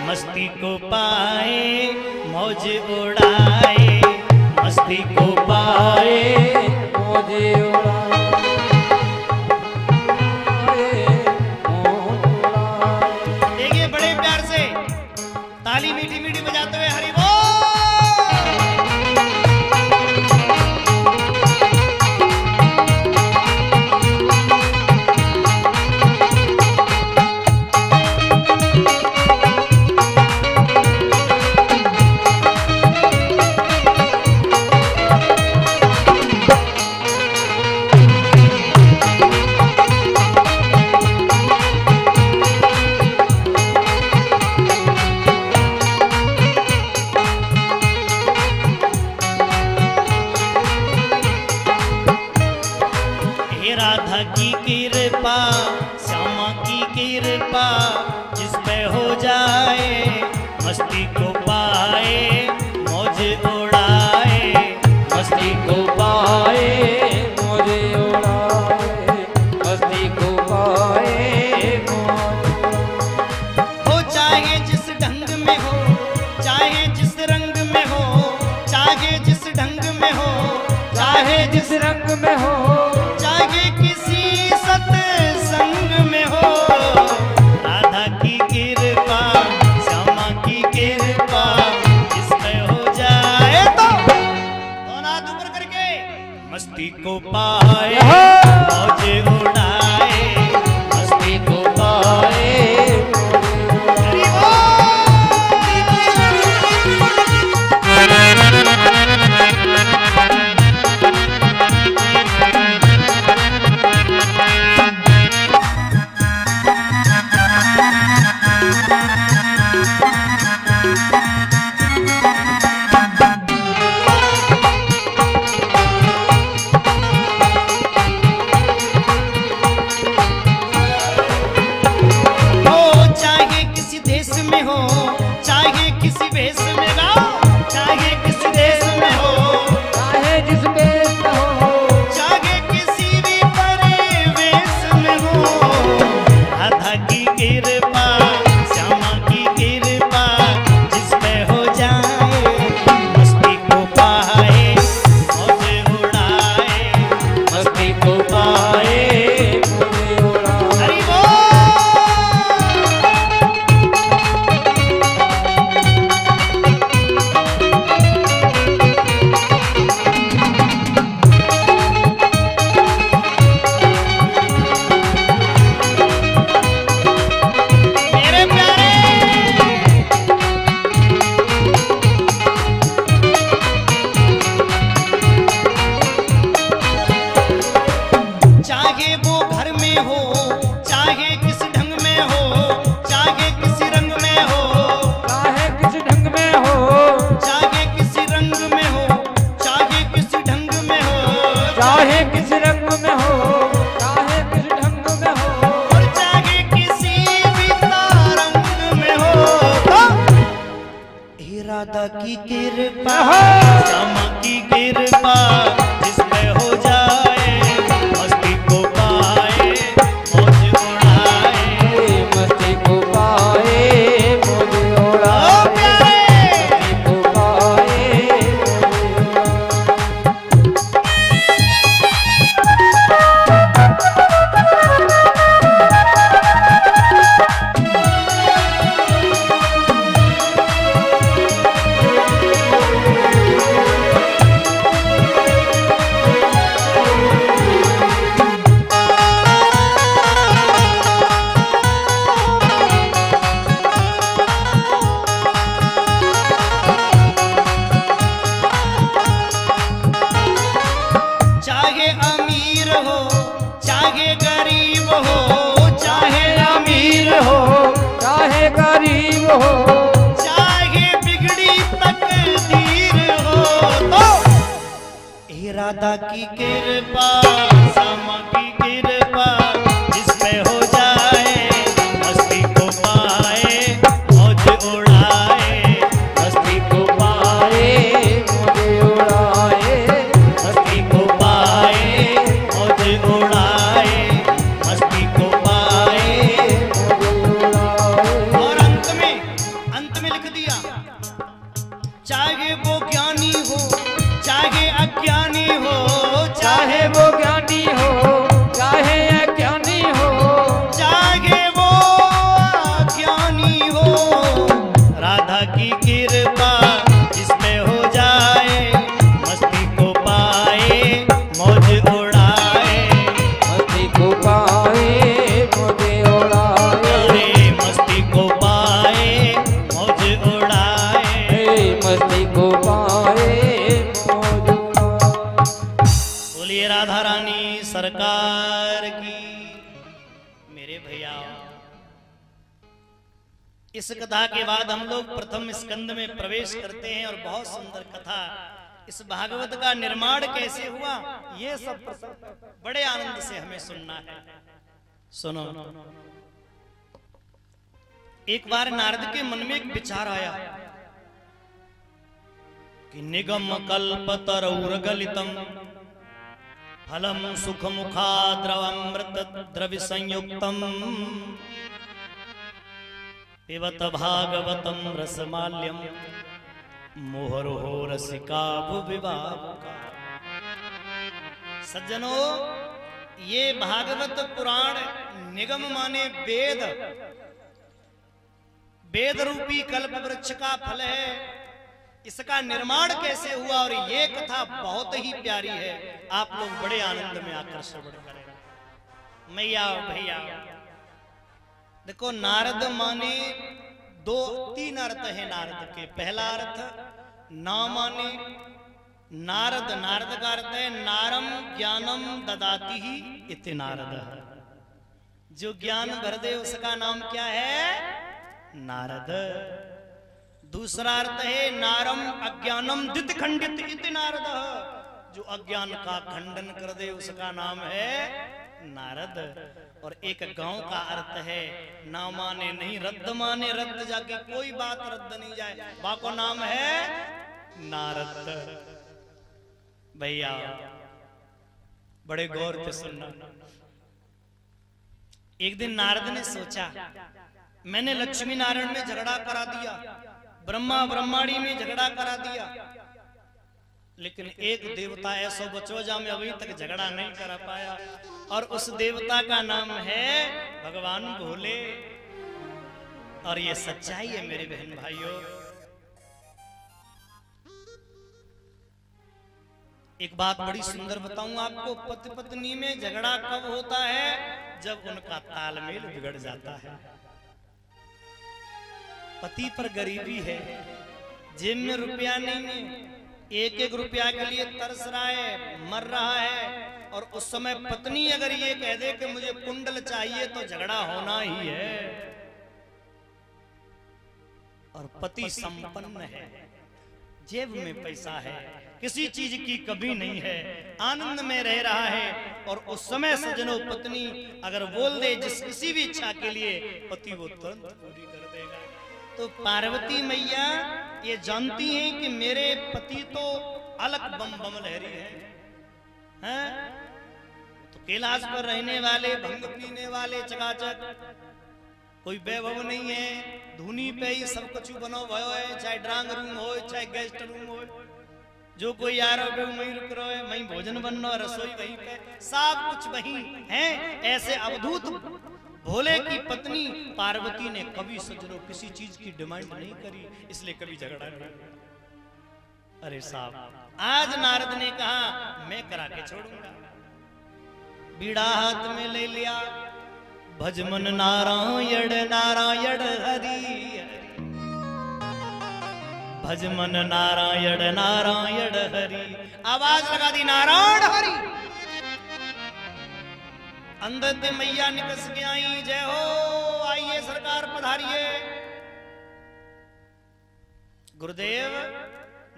मस्ती को पाए, मौज उड़ाए, मस्ती को पाए, मौज उड़ाए। ताली मीठी मीठी बजाते हुए हरि बोल। राधा की कृपा, श्यामा की कृपा, जिस पे हो जाए मस्ती को पाए, मौज उड़ाए, मस्ती को पाए, मौज उड़ाए, मस्ती को पाए, हो चाहे जिस ढंग में हो, चाहे जिस रंग में हो, चाहे जिस ढंग में हो, चाहे जिस रंग में हो, चाहे किसी सत्संग में हो। राधा की कृपा, श्यामा की कृपा, इस पे हो जाए तो दोनों हाथ ऊपर करके मस्ती को पाए, मौज उड़ाए, मस्ती को पाए। कृपा, श्यामा की कृपा जिस पे हो जाए, मस्ती को पाए मौज उड़ाए, मस्ती को पाए मौज उड़ाए, मस्ती को पाए चाहे अमीर हो चाहे गरीब हो, चाहे अमीर हो चाहे गरीब हो, चाहे बिगड़ी तकदीर हो, तो हे राधा की कृपा, श्यामा की कृपा जिस पे हो जाए, मस्ती को पाए मौज उड़ाए, मस्ती को पाए मौज उड़ाए, मस्ती को पाए मौज उड़ाए, मस्ती को पाए। और अंत में लिख दिया, चाहे वो ज्ञानी हो चाहे अज्ञानी हो, चाहे वो ज्ञानी हो चाहे अज्ञानी हो, चाहे वो अज्ञानी हो, राधा की कृपा जिस पे हो जाए, मस्ती को पाए मौज उड़ाए, मस्ती को पाए मौज उड़ाए, अरे मस्ती को पाए मौज उड़ाए, मस्ती को पाए मौज उड़ाए। बोलिए राधा रानी सरकार की। मेरे भैया, इस कथा के बाद हम लोग प्रथम स्कंद में प्रवेश करते हैं और बहुत सुंदर कथा, इस भागवत का निर्माण कैसे हुआ, ये सब बड़े आनंद से हमें सुनना है। सुनो, एक बार नारद के मन में एक विचार आया कि निगम कल्पतरौर्गलितम फलम सुख मुखाद्रवमृत द्रव्य संयुक्तम पिबत भागवतम रसमाल्यम मोहरोहो रसिका भुविभावुका। सज्जनों, ये भागवत पुराण निगम माने वेद, वेद रूपी कल्प वृक्ष का फल है। इसका निर्माण कैसे हुआ और ये कथा बहुत ही प्यारी है, आप लोग बड़े आनंद में आकर श्रवण करें। मैया भैया देखो, नारद माने तीन अर्थ है नारद के। पहला अर्थ ना माने नारद, नारद का अर्थ है नारम ज्ञानम ददाति ही इति नारद, जो ज्ञान भर दे उसका नाम क्या है? नारद। दूसरा अर्थ है नारम अज्ञानम दित खंडित इति नारद, जो अज्ञान का खंडन कर दे उसका नाम है नारद। और एक गांव का अर्थ है ना माने नहीं रद्द माने रद्द, जाके कोई बात रद्द नहीं जाए, बाको नाम है नारद। भैया बड़े गौर से सुनना। एक दिन नारद ने सोचा, मैंने लक्ष्मी नारायण में झगड़ा करा दिया, ब्रह्मा ब्रह्माणी में झगड़ा करा दिया, लेकिन एक देवता ऐसो बचो जा में अभी तक झगड़ा नहीं करा पाया, और उस देवता का नाम है भगवान भोले। और ये सच्चाई है मेरे बहन भाइयों। एक बात बड़ी सुंदर बताऊं आपको, पति पत्नी में झगड़ा कब होता है? जब उनका तालमेल बिगड़ जाता है। पति पर गरीबी है, जेब में रुपया नहीं है, एक एक रुपया के लिए तरस रहा है, मर रहा है, और उस समय पत्नी अगर ये कह दे कि मुझे कुंडल चाहिए तो झगड़ा होना ही है। और पति संपन्न है, जेब में पैसा है, किसी चीज की कमी नहीं है, आनंद में रह रहा है, और उस समय सजनों पत्नी अगर बोल दे जिस किसी भी इच्छा के लिए, पति वो तुरंत पूरी कर देगा। तो पार्वती मैया ये जानती हैं कि मेरे पति तो अलग बम बम लहरी हैं? तो कैलाश पर रहने वाले, भंग पीने वाले, चकाचक, कोई वैभव नहीं है, धुनी पे ही सब कुछ बनो भयो है, चाहे ड्रांग रूम हो चाहे गेस्ट रूम हो, जो कोई आ रहा हो वहीं रुक रहा है, वहीं भोजन बन रहा, रसोई वहीं पे, सब कुछ वहीं है। ऐसे अवधूत भोले की पत्नी पार्वती ने कभी सजनो किसी चीज की डिमांड नहीं करी, इसलिए कभी झगड़ा नहीं। अरे साहब, आज नारद ने कहा मैं करा के छोड़ूंगा। बीड़ा हाथ में ले लिया, भजमन नारायण नारायण हरि हरि, भजमन नारायण नारायण हरि। आवाज लगा दी नारायण हरि। अंदर से मैया निकस के आई, जय हो, आइए सरकार पधारिए। गुरुदेव,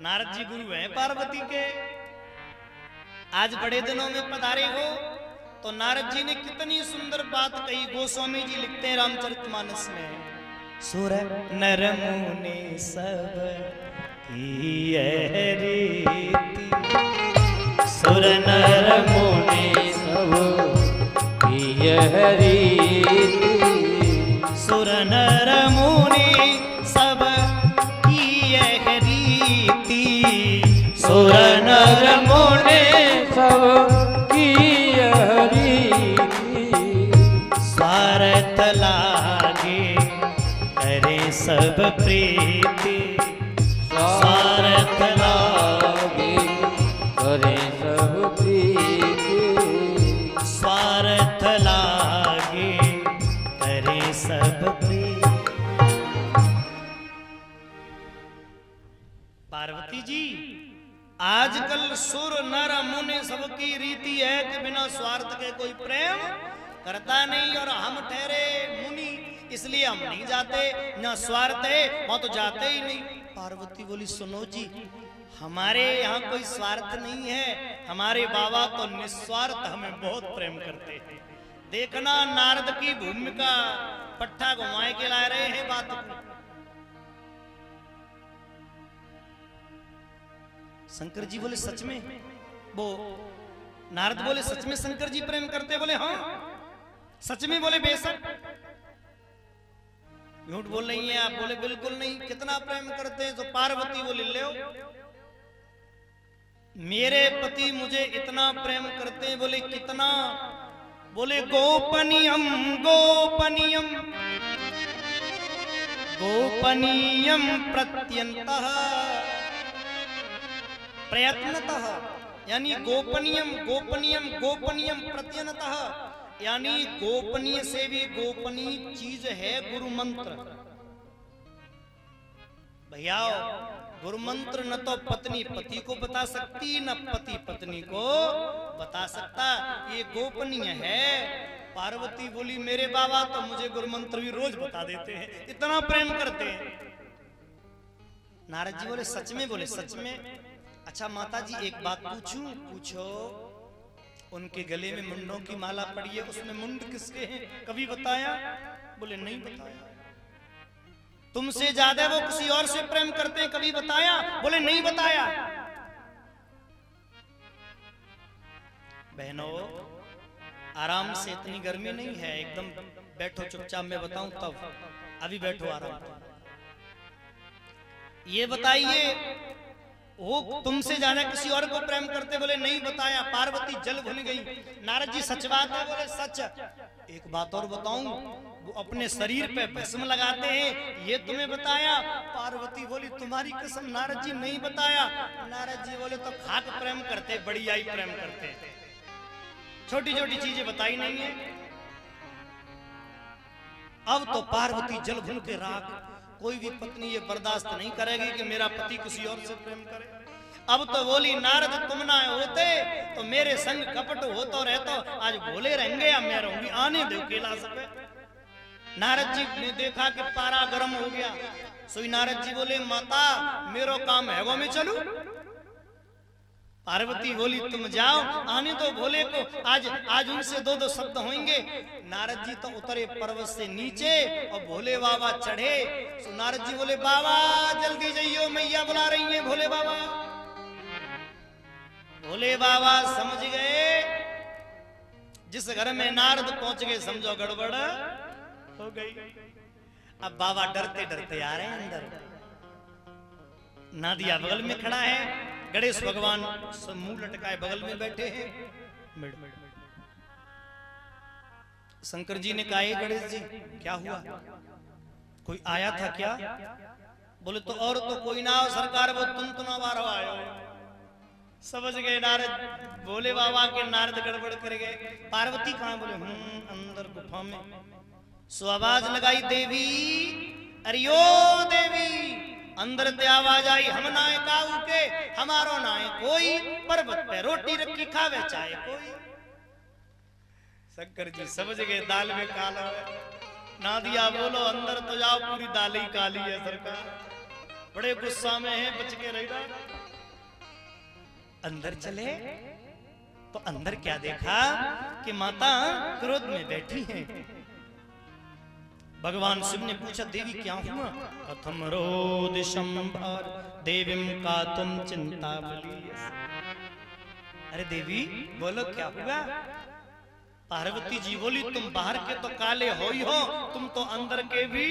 नारद जी गुरु हैं पार्वती के, आज बड़े दिनों में पधारे हो। तो नारद जी ने कितनी सुंदर बात कही, गोस्वामी जी लिखते हैं रामचरितमानस में, सुर नर मुनि सब की रीति, सुर नर मुनि सब की रीति, सुर नर मुनि सब की रीति, सुर नर मुनि सब स्वार्थ लागे करे सब प्रीति, स्वार्थ लागे करे सब प्रीति, स्वार्थ लागे करे सब प्रीति। पार्वती जी, आजकल सुर नर मुनि सबकी रीति है कि बिना स्वार्थ के कोई प्रेम करता नहीं, और हम ठहरे मुनि इसलिए हम नहीं जाते, ना स्वार्थ है वहां तो जाते ही नहीं। पार्वती बोली सुनो जी, हमारे यहाँ कोई स्वार्थ नहीं है, हमारे बाबा तो निस्वार्थ हमें बहुत प्रेम करते हैं। देखना नारद की भूमिका पट्टा घुमाए के ला रहे हैं बात को। शंकर जी बोले सच में? वो नारद बोले सच में शंकर जी प्रेम करते? बोले हाँ सच में। बोले बेशक। झूठ बोल रही हैं आप? बोले बिल्कुल नहीं। कितना प्रेम करते हैं? तो पार्वती बोले ले मेरे पति मुझे इतना प्रेम करते हैं। बोले कितना? बोले गोपनीयम गोपनीयम गोपनीयम प्रत्यंतः प्रयत्नतः, यानी गोपनीयम गोपनीयम गोपनीयम प्रत्यनतः, यानी गोपनीय से भी गोपनीय चीज है गुरु मंत्र। भैया गुरु मंत्र न तो पत्नी पति को बता सकती, न पति पत्नी को बता सकता, ये गोपनीय है। पार्वती बोली मेरे बाबा तो मुझे गुरु मंत्र भी रोज बता देते हैं, इतना प्रेम करते हैं। नारद जी बोले सच में? बोले सच में। अच्छा माता जी एक बात पूछूं? पूछो। उनके गले में मुंडों की माला पड़ी है, उसमें मुंड किसके हैं कभी बताया? बोले नहीं बताया। तुमसे ज्यादा वो किसी और से प्रेम करते हैं कभी बताया? बोले नहीं बताया। बहनों आराम से, इतनी गर्मी नहीं है, एकदम बैठो चुपचाप, मैं बताऊं तब। अभी बैठो आराम। ये बताइए वो तुमसे ज्यादा किसी और को प्रेम करते? बोले नहीं बताया। पार्वती जल भूल गई। नारद जी सच बात है? बोले सच। एक बात और बताऊं, वो अपने शरीर पे भस्म लगाते हैं, ये तुम्हें बताया? पार्वती बोली तुम्हारी कसम नारद जी नहीं बताया। नारद जी बोले तो खाक प्रेम करते, बढ़िया ही प्रेम करते, छोटी छोटी चीजें बताई नहीं है। अब तो पार्वती जल भूल के राख। कोई भी पत्नी ये बर्दाश्त नहीं करेगी कि मेरा पति किसी और से प्रेम करे। अब तो बोली नारद तुम ना होते तो मेरे संग कपट होता रहता, आज भोले रहेंगे या मैं रहूंगी, आने दो कैलाश पे। नारद जी ने देखा कि पारा गर्म हो गया, सोई नारद जी बोले माता मेरो काम है वो मैं चलूं? पार्वती बोली तुम जाओ, आने दो भोले को, आज उनसे दो दो शब्द होंगे। नारद जी तो उतरे पर्वत से नीचे और भोले बाबा चढ़े। तो नारद जी बोले बाबा जल्दी जाइयो, मैया बुला रही है भोले बाबा। भोले बाबा समझ गए, जिस घर में नारद पहुंच गए समझो गड़बड़ हो गई। अब बाबा डरते डरते आ रहे हैं अंदर। नादिया बगल में खड़ा है, गणेश भगवान मुंह लटकाए बगल में बैठे हैं। शंकर जी ने कहा गणेश जी क्या हुआ, कोई आया था क्या? बोले तो और तो कोई ना हो सरकार, वो तुम आवारा आयो। समझ गए नारद, भोले बाबा के नारद गड़बड़ कर गए। पार्वती कहां? बोले अंदर गुफा में। सो आवाज लगाई देवी, अरियो देवी, अंदर ते आवाज आई, हम नाए काऊ के, हमारो नाए कोई, पर्वत पे रोटी रखी खावे चाहे कोई। शंकर जी समझ गए दाल में काला है। नादिया बोलो अंदर तो जाओ, पूरी दाल ही काली है सरकार। बड़े गुस्सा में है, बच के रहना। अंदर चले तो अंदर क्या देखा कि माता क्रोध में बैठी है। भगवान शिव ने पूछा देवी क्या हुआ? कथम रोदिशम भार देवीम का तुम चिंता बली। अरे देवी बोलो क्या हुआ? पार्वती जी बोली तुम बाहर के तो काले हो ही हो, तुम तो अंदर के भी।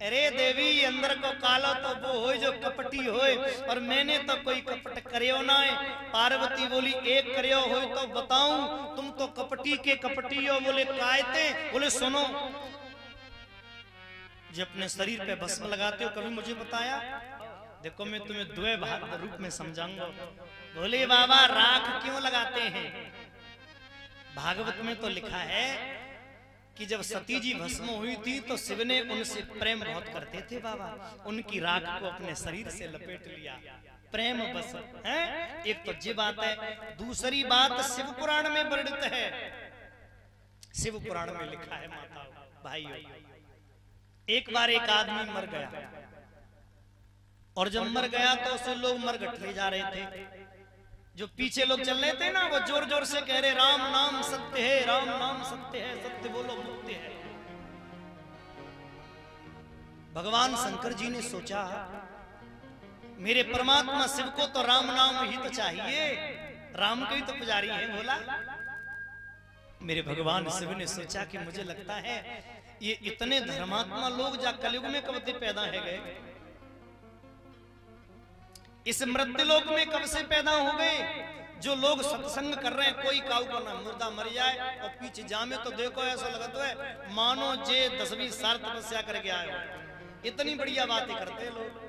अरे देवी अंदर को काला तो वो हो जो कपटी होए, और मैंने तो कोई कपट करियो ना है। पार्वती बोली एक करियो हो तो बताऊं, तुम तो कपटी के कपटी हो। बोले कायते? बोले सुनो, जो अपने शरीर पे भस्म लगाते हो कभी मुझे बताया? देखो मैं तुम्हें द्वय भाग रूप में समझाऊंगा। बोले बाबा राख क्यों लगाते हैं? भागवत में तो लिखा है कि जब सती जी भस्म हुई थी तो शिव ने उनसे प्रेम बहुत करते थे बाबा, उनकी राख को अपने शरीर से लपेट लिया, प्रेम बस है। एक तो ये बात है। दूसरी बात शिव पुराण में वर्णित है, शिव पुराण में लिखा है माता भाइयों, एक बार एक आदमी मर गया, और जब मर गया तो उसे लोग मरघट ले जा रहे थे। जो पीछे लोग चल रहे थे ना, वो जोर जोर से कह रहे राम नाम सत्य है, राम नाम सत्य है, सत्य बोलो मुक्ति है। भगवान शंकर जी ने सोचा मेरे परमात्मा शिव को तो राम नाम ही तो चाहिए, राम के ही तो पुजारी है। बोला मेरे भगवान शिव ने सोचा कि मुझे लगता है ये इतने धर्मात्मा लोग जा कलयुग में कब से पैदा है गए, इस मृत्युलोक में कब से पैदा हो गए। जो लोग सत्संग कर रहे हैं, कोई काऊ का ना मुर्दा मर जाए और पीछे जामे तो देखो ऐसा लगता है मानो जे 10-20 साल तपस्या करके आए हो। इतनी बढ़िया बातें करते हैं लोग।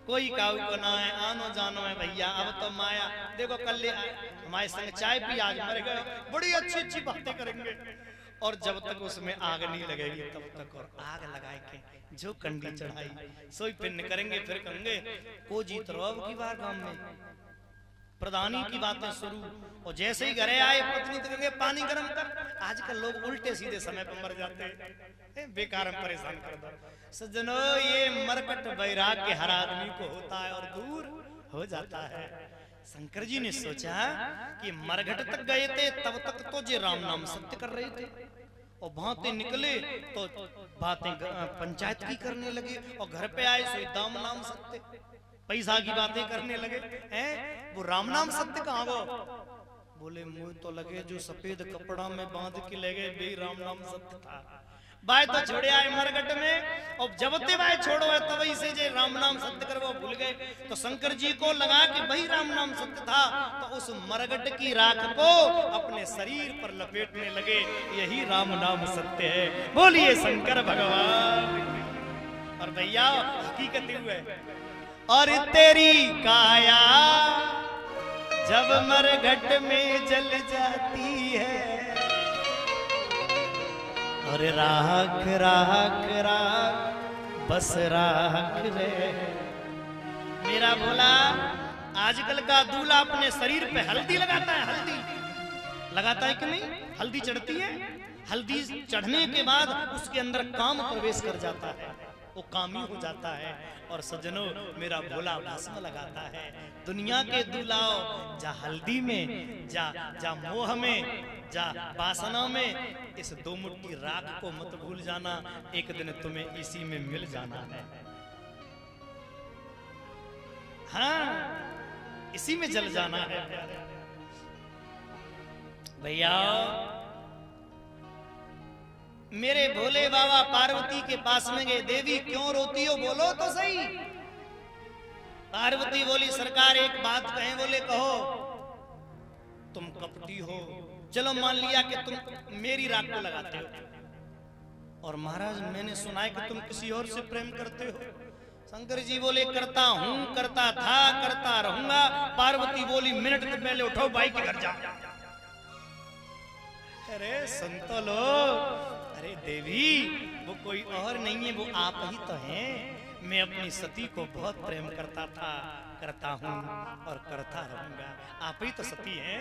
कोई काऊ को ना है, आनो जानो है भैया, अब तो माया देखो कल हमारे संग चाय पी आज मर गए, बड़ी अच्छी अच्छी बातें करेंगे। और जब तक उसमें आग नहीं लगेगी तब तक, और आग लगाए के जो कंडी चढ़ाई सोई पिन करेंगे। फिर कहेंगे को जीत रहो की बार गांव में, प्रधानी की बातें शुरू। और जैसे ही घरे आए पत्नी तो कहेंगे पानी गर्म कर। आजकल लोग उल्टे सीधे समय पर मर जाते हैं, बेकार हम परेशान कर दो। सज्जनों ये मरकट वैराग्य हर आदमी को होता है और दूर हो जाता है। शंकर जी ने सोचा कि मरघट तक गए थे तब तक तो जे राम नाम सत्य कर रहे थे, और भांते निकले तो बातें पंचायत की करने लगे, और घर पे आए सो दाम नाम सत्य पैसा की बातें करने लगे। हैं वो राम नाम सत्य कहाँ वो? बोले मुझे तो लगे जो सफेद कपड़ा में बांध के ले गए वे राम नाम सत्य था। बाय तो छोड़े आए मरघट में, और जब ते बाय छोड़ो है तब से जे राम नाम सत्य कर वो भूल गए। तो शंकर जी को लगा कि भाई राम नाम सत्य था, तो उस मरघट की राख को अपने शरीर पर लपेटने लगे। यही राम नाम सत्य है। बोलिए शंकर भगवान। और भैया हकीकत हुए, और तेरी काया जब मरघट में जल जाती है, और राख राख राख बस राख रे। मेरा भोला आजकल का दूल्हा अपने शरीर पे हल्दी लगाता है, हल्दी लगाता है कि नहीं? हल्दी चढ़ती है, हल्दी चढ़ने के बाद उसके अंदर काम प्रवेश कर जाता है। वो कामी हो जाता है। और सज्जनों मेरा भोला भस्म लगाता है। दुनिया के दुलाओ जा हल्दी में, जा मोह में, जा वासना में, इस दो मुट्ठी राख को मत भूल जाना, एक दिन तुम्हें इसी में मिल जाना है। हाँ, इसी में जल जाना है भैया। मेरे भोले बाबा पार्वती के पास में गए, देवी क्यों रोती हो, बोलो तो सही। पार्वती बोली सरकार एक बात कहें, बोले कहो। तुम कपटी हो, चलो मान लिया कि तुम मेरी राख को लगाते हो, और महाराज मैंने सुना है कि तुम किसी और से प्रेम करते हो। शंकर जी बोले करता हूं, करता था, करता रहूंगा। पार्वती बोली मिनट के पहले उठो भाई के घर जाओ। अरे सुन तो लो, अरे देवी वो कोई और नहीं है, वो आप ही तो हैं। मैं अपनी सती को बहुत प्रेम करता था, करता हूं और करता रहूंगा। आप ही तो सती हैं,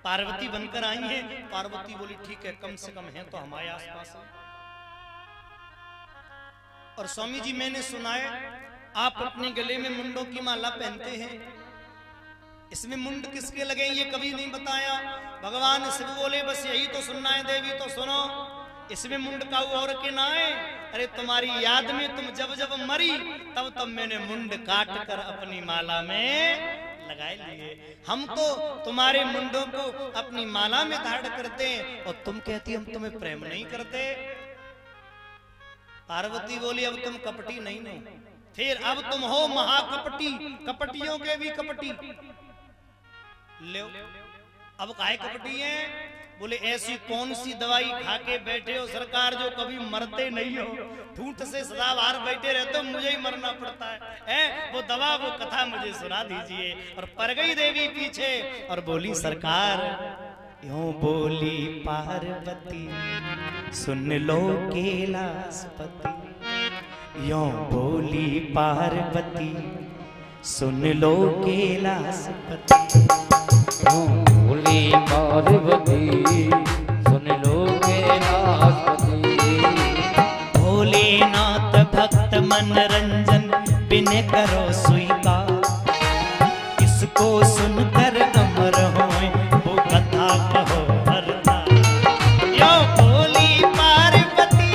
पार्वती बनकर आई हैं। पार्वती बोली ठीक है, कम से कम है तो हमारे आसपास है। और स्वामी जी मैंने सुना है आप अपने गले में मुंडों की माला पहनते हैं, इसमें मुंड किसके लगे ये कभी नहीं बताया। भगवान शिव बोले बस यही तो सुनना है देवी तो सुनो, इसमें मुंड का और के ना है। अरे तुम्हारी याद में तुम जब जब मरी तब तब मैंने मुंड काट कर अपनी माला में लगाए लिए। हम तो तुम्हारे मुंडों को अपनी माला में धारण करते हैं और तुम कहती हम तुम्हें प्रेम नहीं करते। पार्वती बोली अब तुम कपटी नहीं हो, फिर अब तुम हो महाकपटी, कपटियों के भी कपटी। ले अब काहे कपटी हैं? बोले ऐसी कौन सी दवाई खा के बैठे हो सरकार जो कभी मरते नहीं हो, ठूठ से सदा बाहर बैठे रहते हो, मुझे ही मरना पड़ता है। वो दवा वो कथा मुझे सुना दीजिए। और पर गई देवी पीछे और बोली सरकार, यूं बोली पार्वती सुन लो कैलाशपति, यूं बोली पार्वती सुन लो कैलाशपति, बोली पार्वती सुन लो कैलाशपति। भोलेनाथ भक्त मनरंजन बिन करो स्वीकार, इसको सुनकर अमर होए वो कथा कहो हरता। यो बोली पार्वती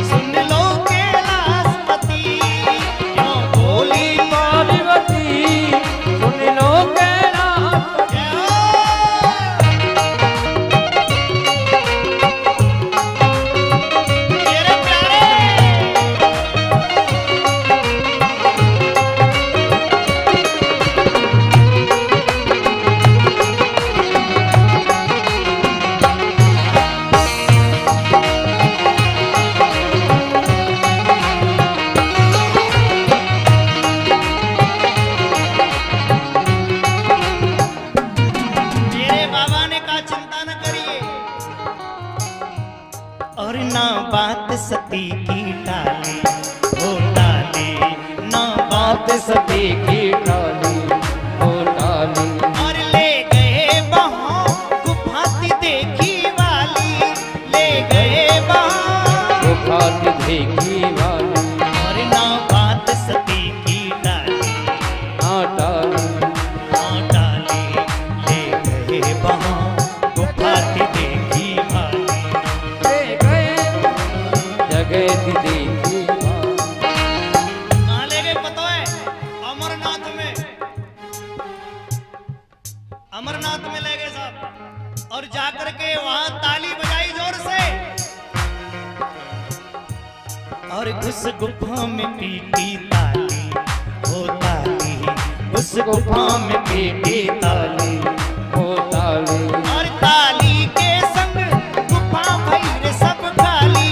सुन लो कैलाशपति, यो बोली पार्वती सुन लो सती की टाली हो टाली, ना बात सती की टाली हो टाली। और ले गए वहाँ गुफाती देखी वाली, ले गए वहाँ गुफाती देखी वाली। और ना बात सती की टाली, ना टाली ना टाली, ले गए वहाँ गुफाती देखी वाली, ले गए जगह दी देखी। कहाँ ले गए पता है? अमरनाथ में, अमरनाथ में ले गए साहब। और जाकर के वहां ताली बजाई जोर से, और उस गुफा में पीटी ताली हो ताली, उस गुफा में पीटी ताली हो ताली। और ताली के संग गुफा भई रे सब खाली,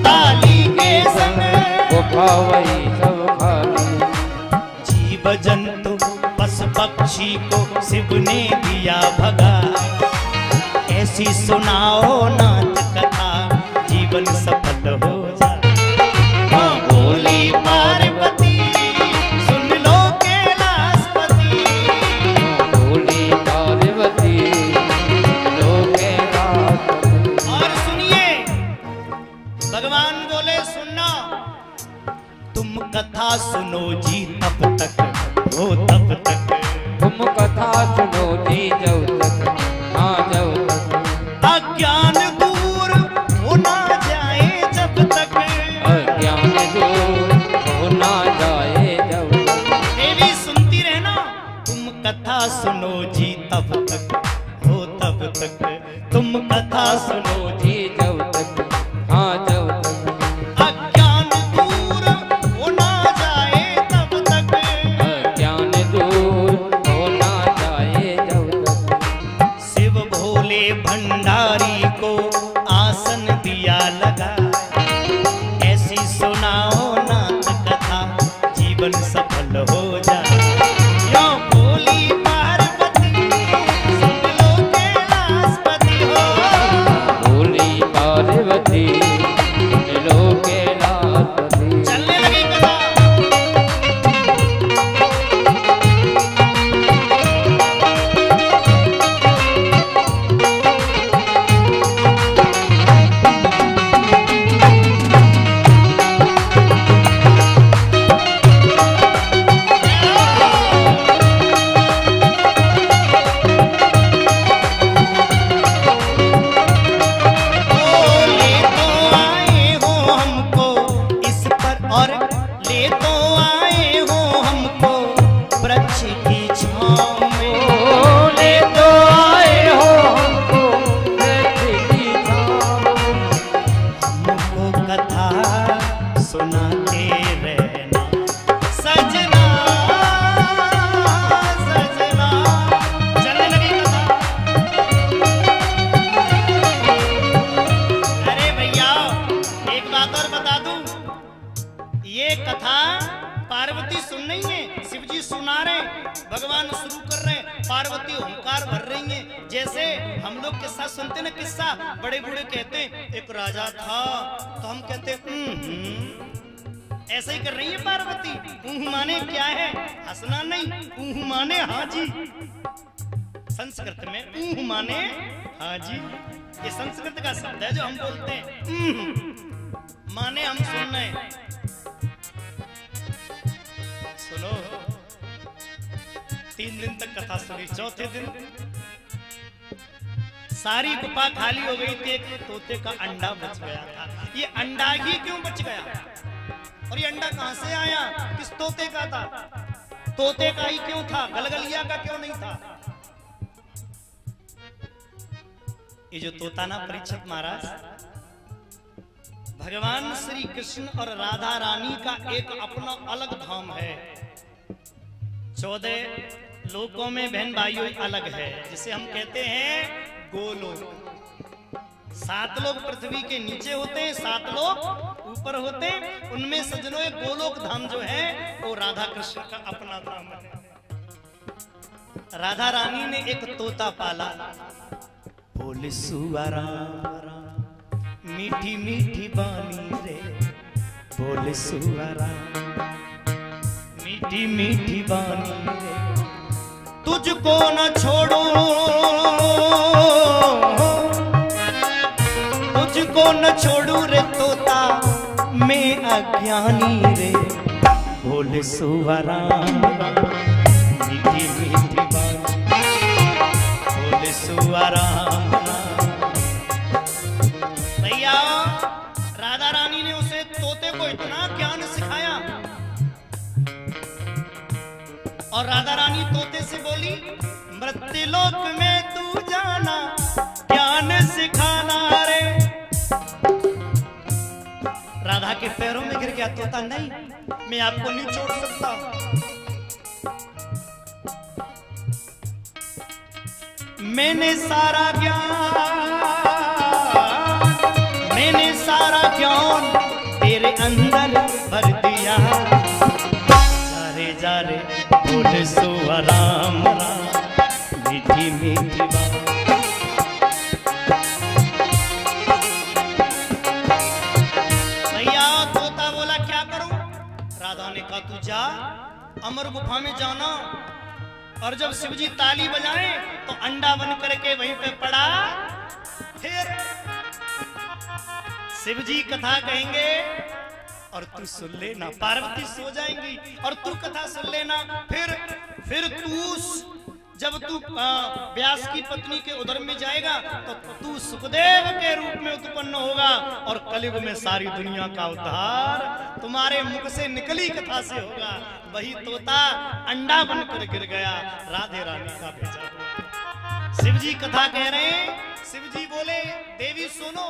ताली के संग गुफा वही सब खाली। जीव जंतु पशु पक्षी को शिव ने दिया भगा, ऐसी सुनाओ नाथ कथा जीवन सफल हो जाए। हाँ बोली पार्वती सुन लो कैलाशपति, बोली पार्वती लो कैलाशपति। और सुनिए भगवान बोले सुनना, सुनो जी जब तक, हाँ जब तक अज्ञान दूर हो ना जाए जब तक, अज्ञान दूर हो ना जाए जब तक। देवी सुनती रहना तुम कथा सुनो जी तब तक, हो तब तक तुम कथा सुनो जी जी जब तक, हाँ जब तक अज्ञान दूर हो ना जाए तब तक, अज्ञान दूर हो ना जाए जब तक। शिव भोले भंडारी को आसन दिया लगा, ऐसी सुनाओ नाथ कथा जीवन सफल हो जाए। यो भोली पार्वती सुन लो कैलाशपति हो, भोली पार्वती लो कैलाशपति। चलने लगी कथा। पार्वती सुन रही है, शिव जी सुना रहे, भगवान शुरू कर रहे हैं, पार्वती हुंकार भर रही है। जैसे हम लोग किस्सा सुनते ना, किस्सा बड़े बूढ़े कहते हैं एक राजा था, तो हम कहते ऐसे ही कर रही है पार्वती। माने क्या है, हंसना नहीं, माने हाँ जी। संस्कृत में माने हाँ जी, ये संस्कृत का शब्द है जो हम बोलते हैं। माने हम सुन रहे हैं। सुनो, 3 दिन तक कथा सुनी, चौथे दिन सारी गुफा खाली हो गई थी, एक तोते का अंडा बच गया था। ये अंडा ही क्यों बच गया और ये अंडा कहां से आया, किस तोते का था, तोते का ही क्यों था, गलगलिया का क्यों नहीं था। ये जो तोता ना परीक्षित महाराज, भगवान श्री कृष्ण और राधा रानी का एक अपना अलग धाम है। 14 लोकों में बहन भाइयों अलग है, जिसे हम कहते हैं गोलोक। 7 लोग पृथ्वी के नीचे होते हैं, 7 लोग ऊपर होते हैं। उनमें सज्जनों एक गोलोक धाम जो है वो राधा कृष्ण का अपना धाम है। राधा रानी ने एक तोता पाला, बोले सुआ राम मीठी मीठी बानी रे, बोले सुआ राम मीठी मीठी बानी रे, तुझको न छोड़ो, तुझको न छोड़ू रे तोता मैं अज्ञानी रे, बोले सुआ राम मीठी मीठी बानी, बोले सुआ राम। भैया राधा रानी ने उसे तोते को इतना ज्ञान सिखाया और राधा रानी तोते से बोली, मृत्युलोक में तू जाना ज्ञान सिखाना रे। राधा के पैरों में गिर गया तोता, नहीं मैं आपको नहीं छोड़ सकता। मैंने सारा ज्ञान तेरे अंदर भर दिया, जा रे बोले सुआ राम राम मीठी मीठी बात। भैया तोता बोला क्या करूं, राधा ने कहा तू जा अमर गुफा में जाना, और जब शिवजी ताली बजाएं तो अंडा बन करके वहीं पे पड़ा। फिर शिवजी कथा कहेंगे और तू सुन लेना, पार्वती सो जाएंगी और तू कथा सुन लेना। फिर तू जब तू व्यास की पत्नी के उदर में जाएगा तो तू सुखदेव के रूप में उत्पन्न होगा और कलयुग में सारी दुनिया का उद्धार तुम्हारे मुख से निकली कथा से होगा। वही तोता अंडा बनकर गिर गया, राधे रानी का भेजा। शिव जी कथा कह रहे हैं। शिव जी बोले, देवी सुनो,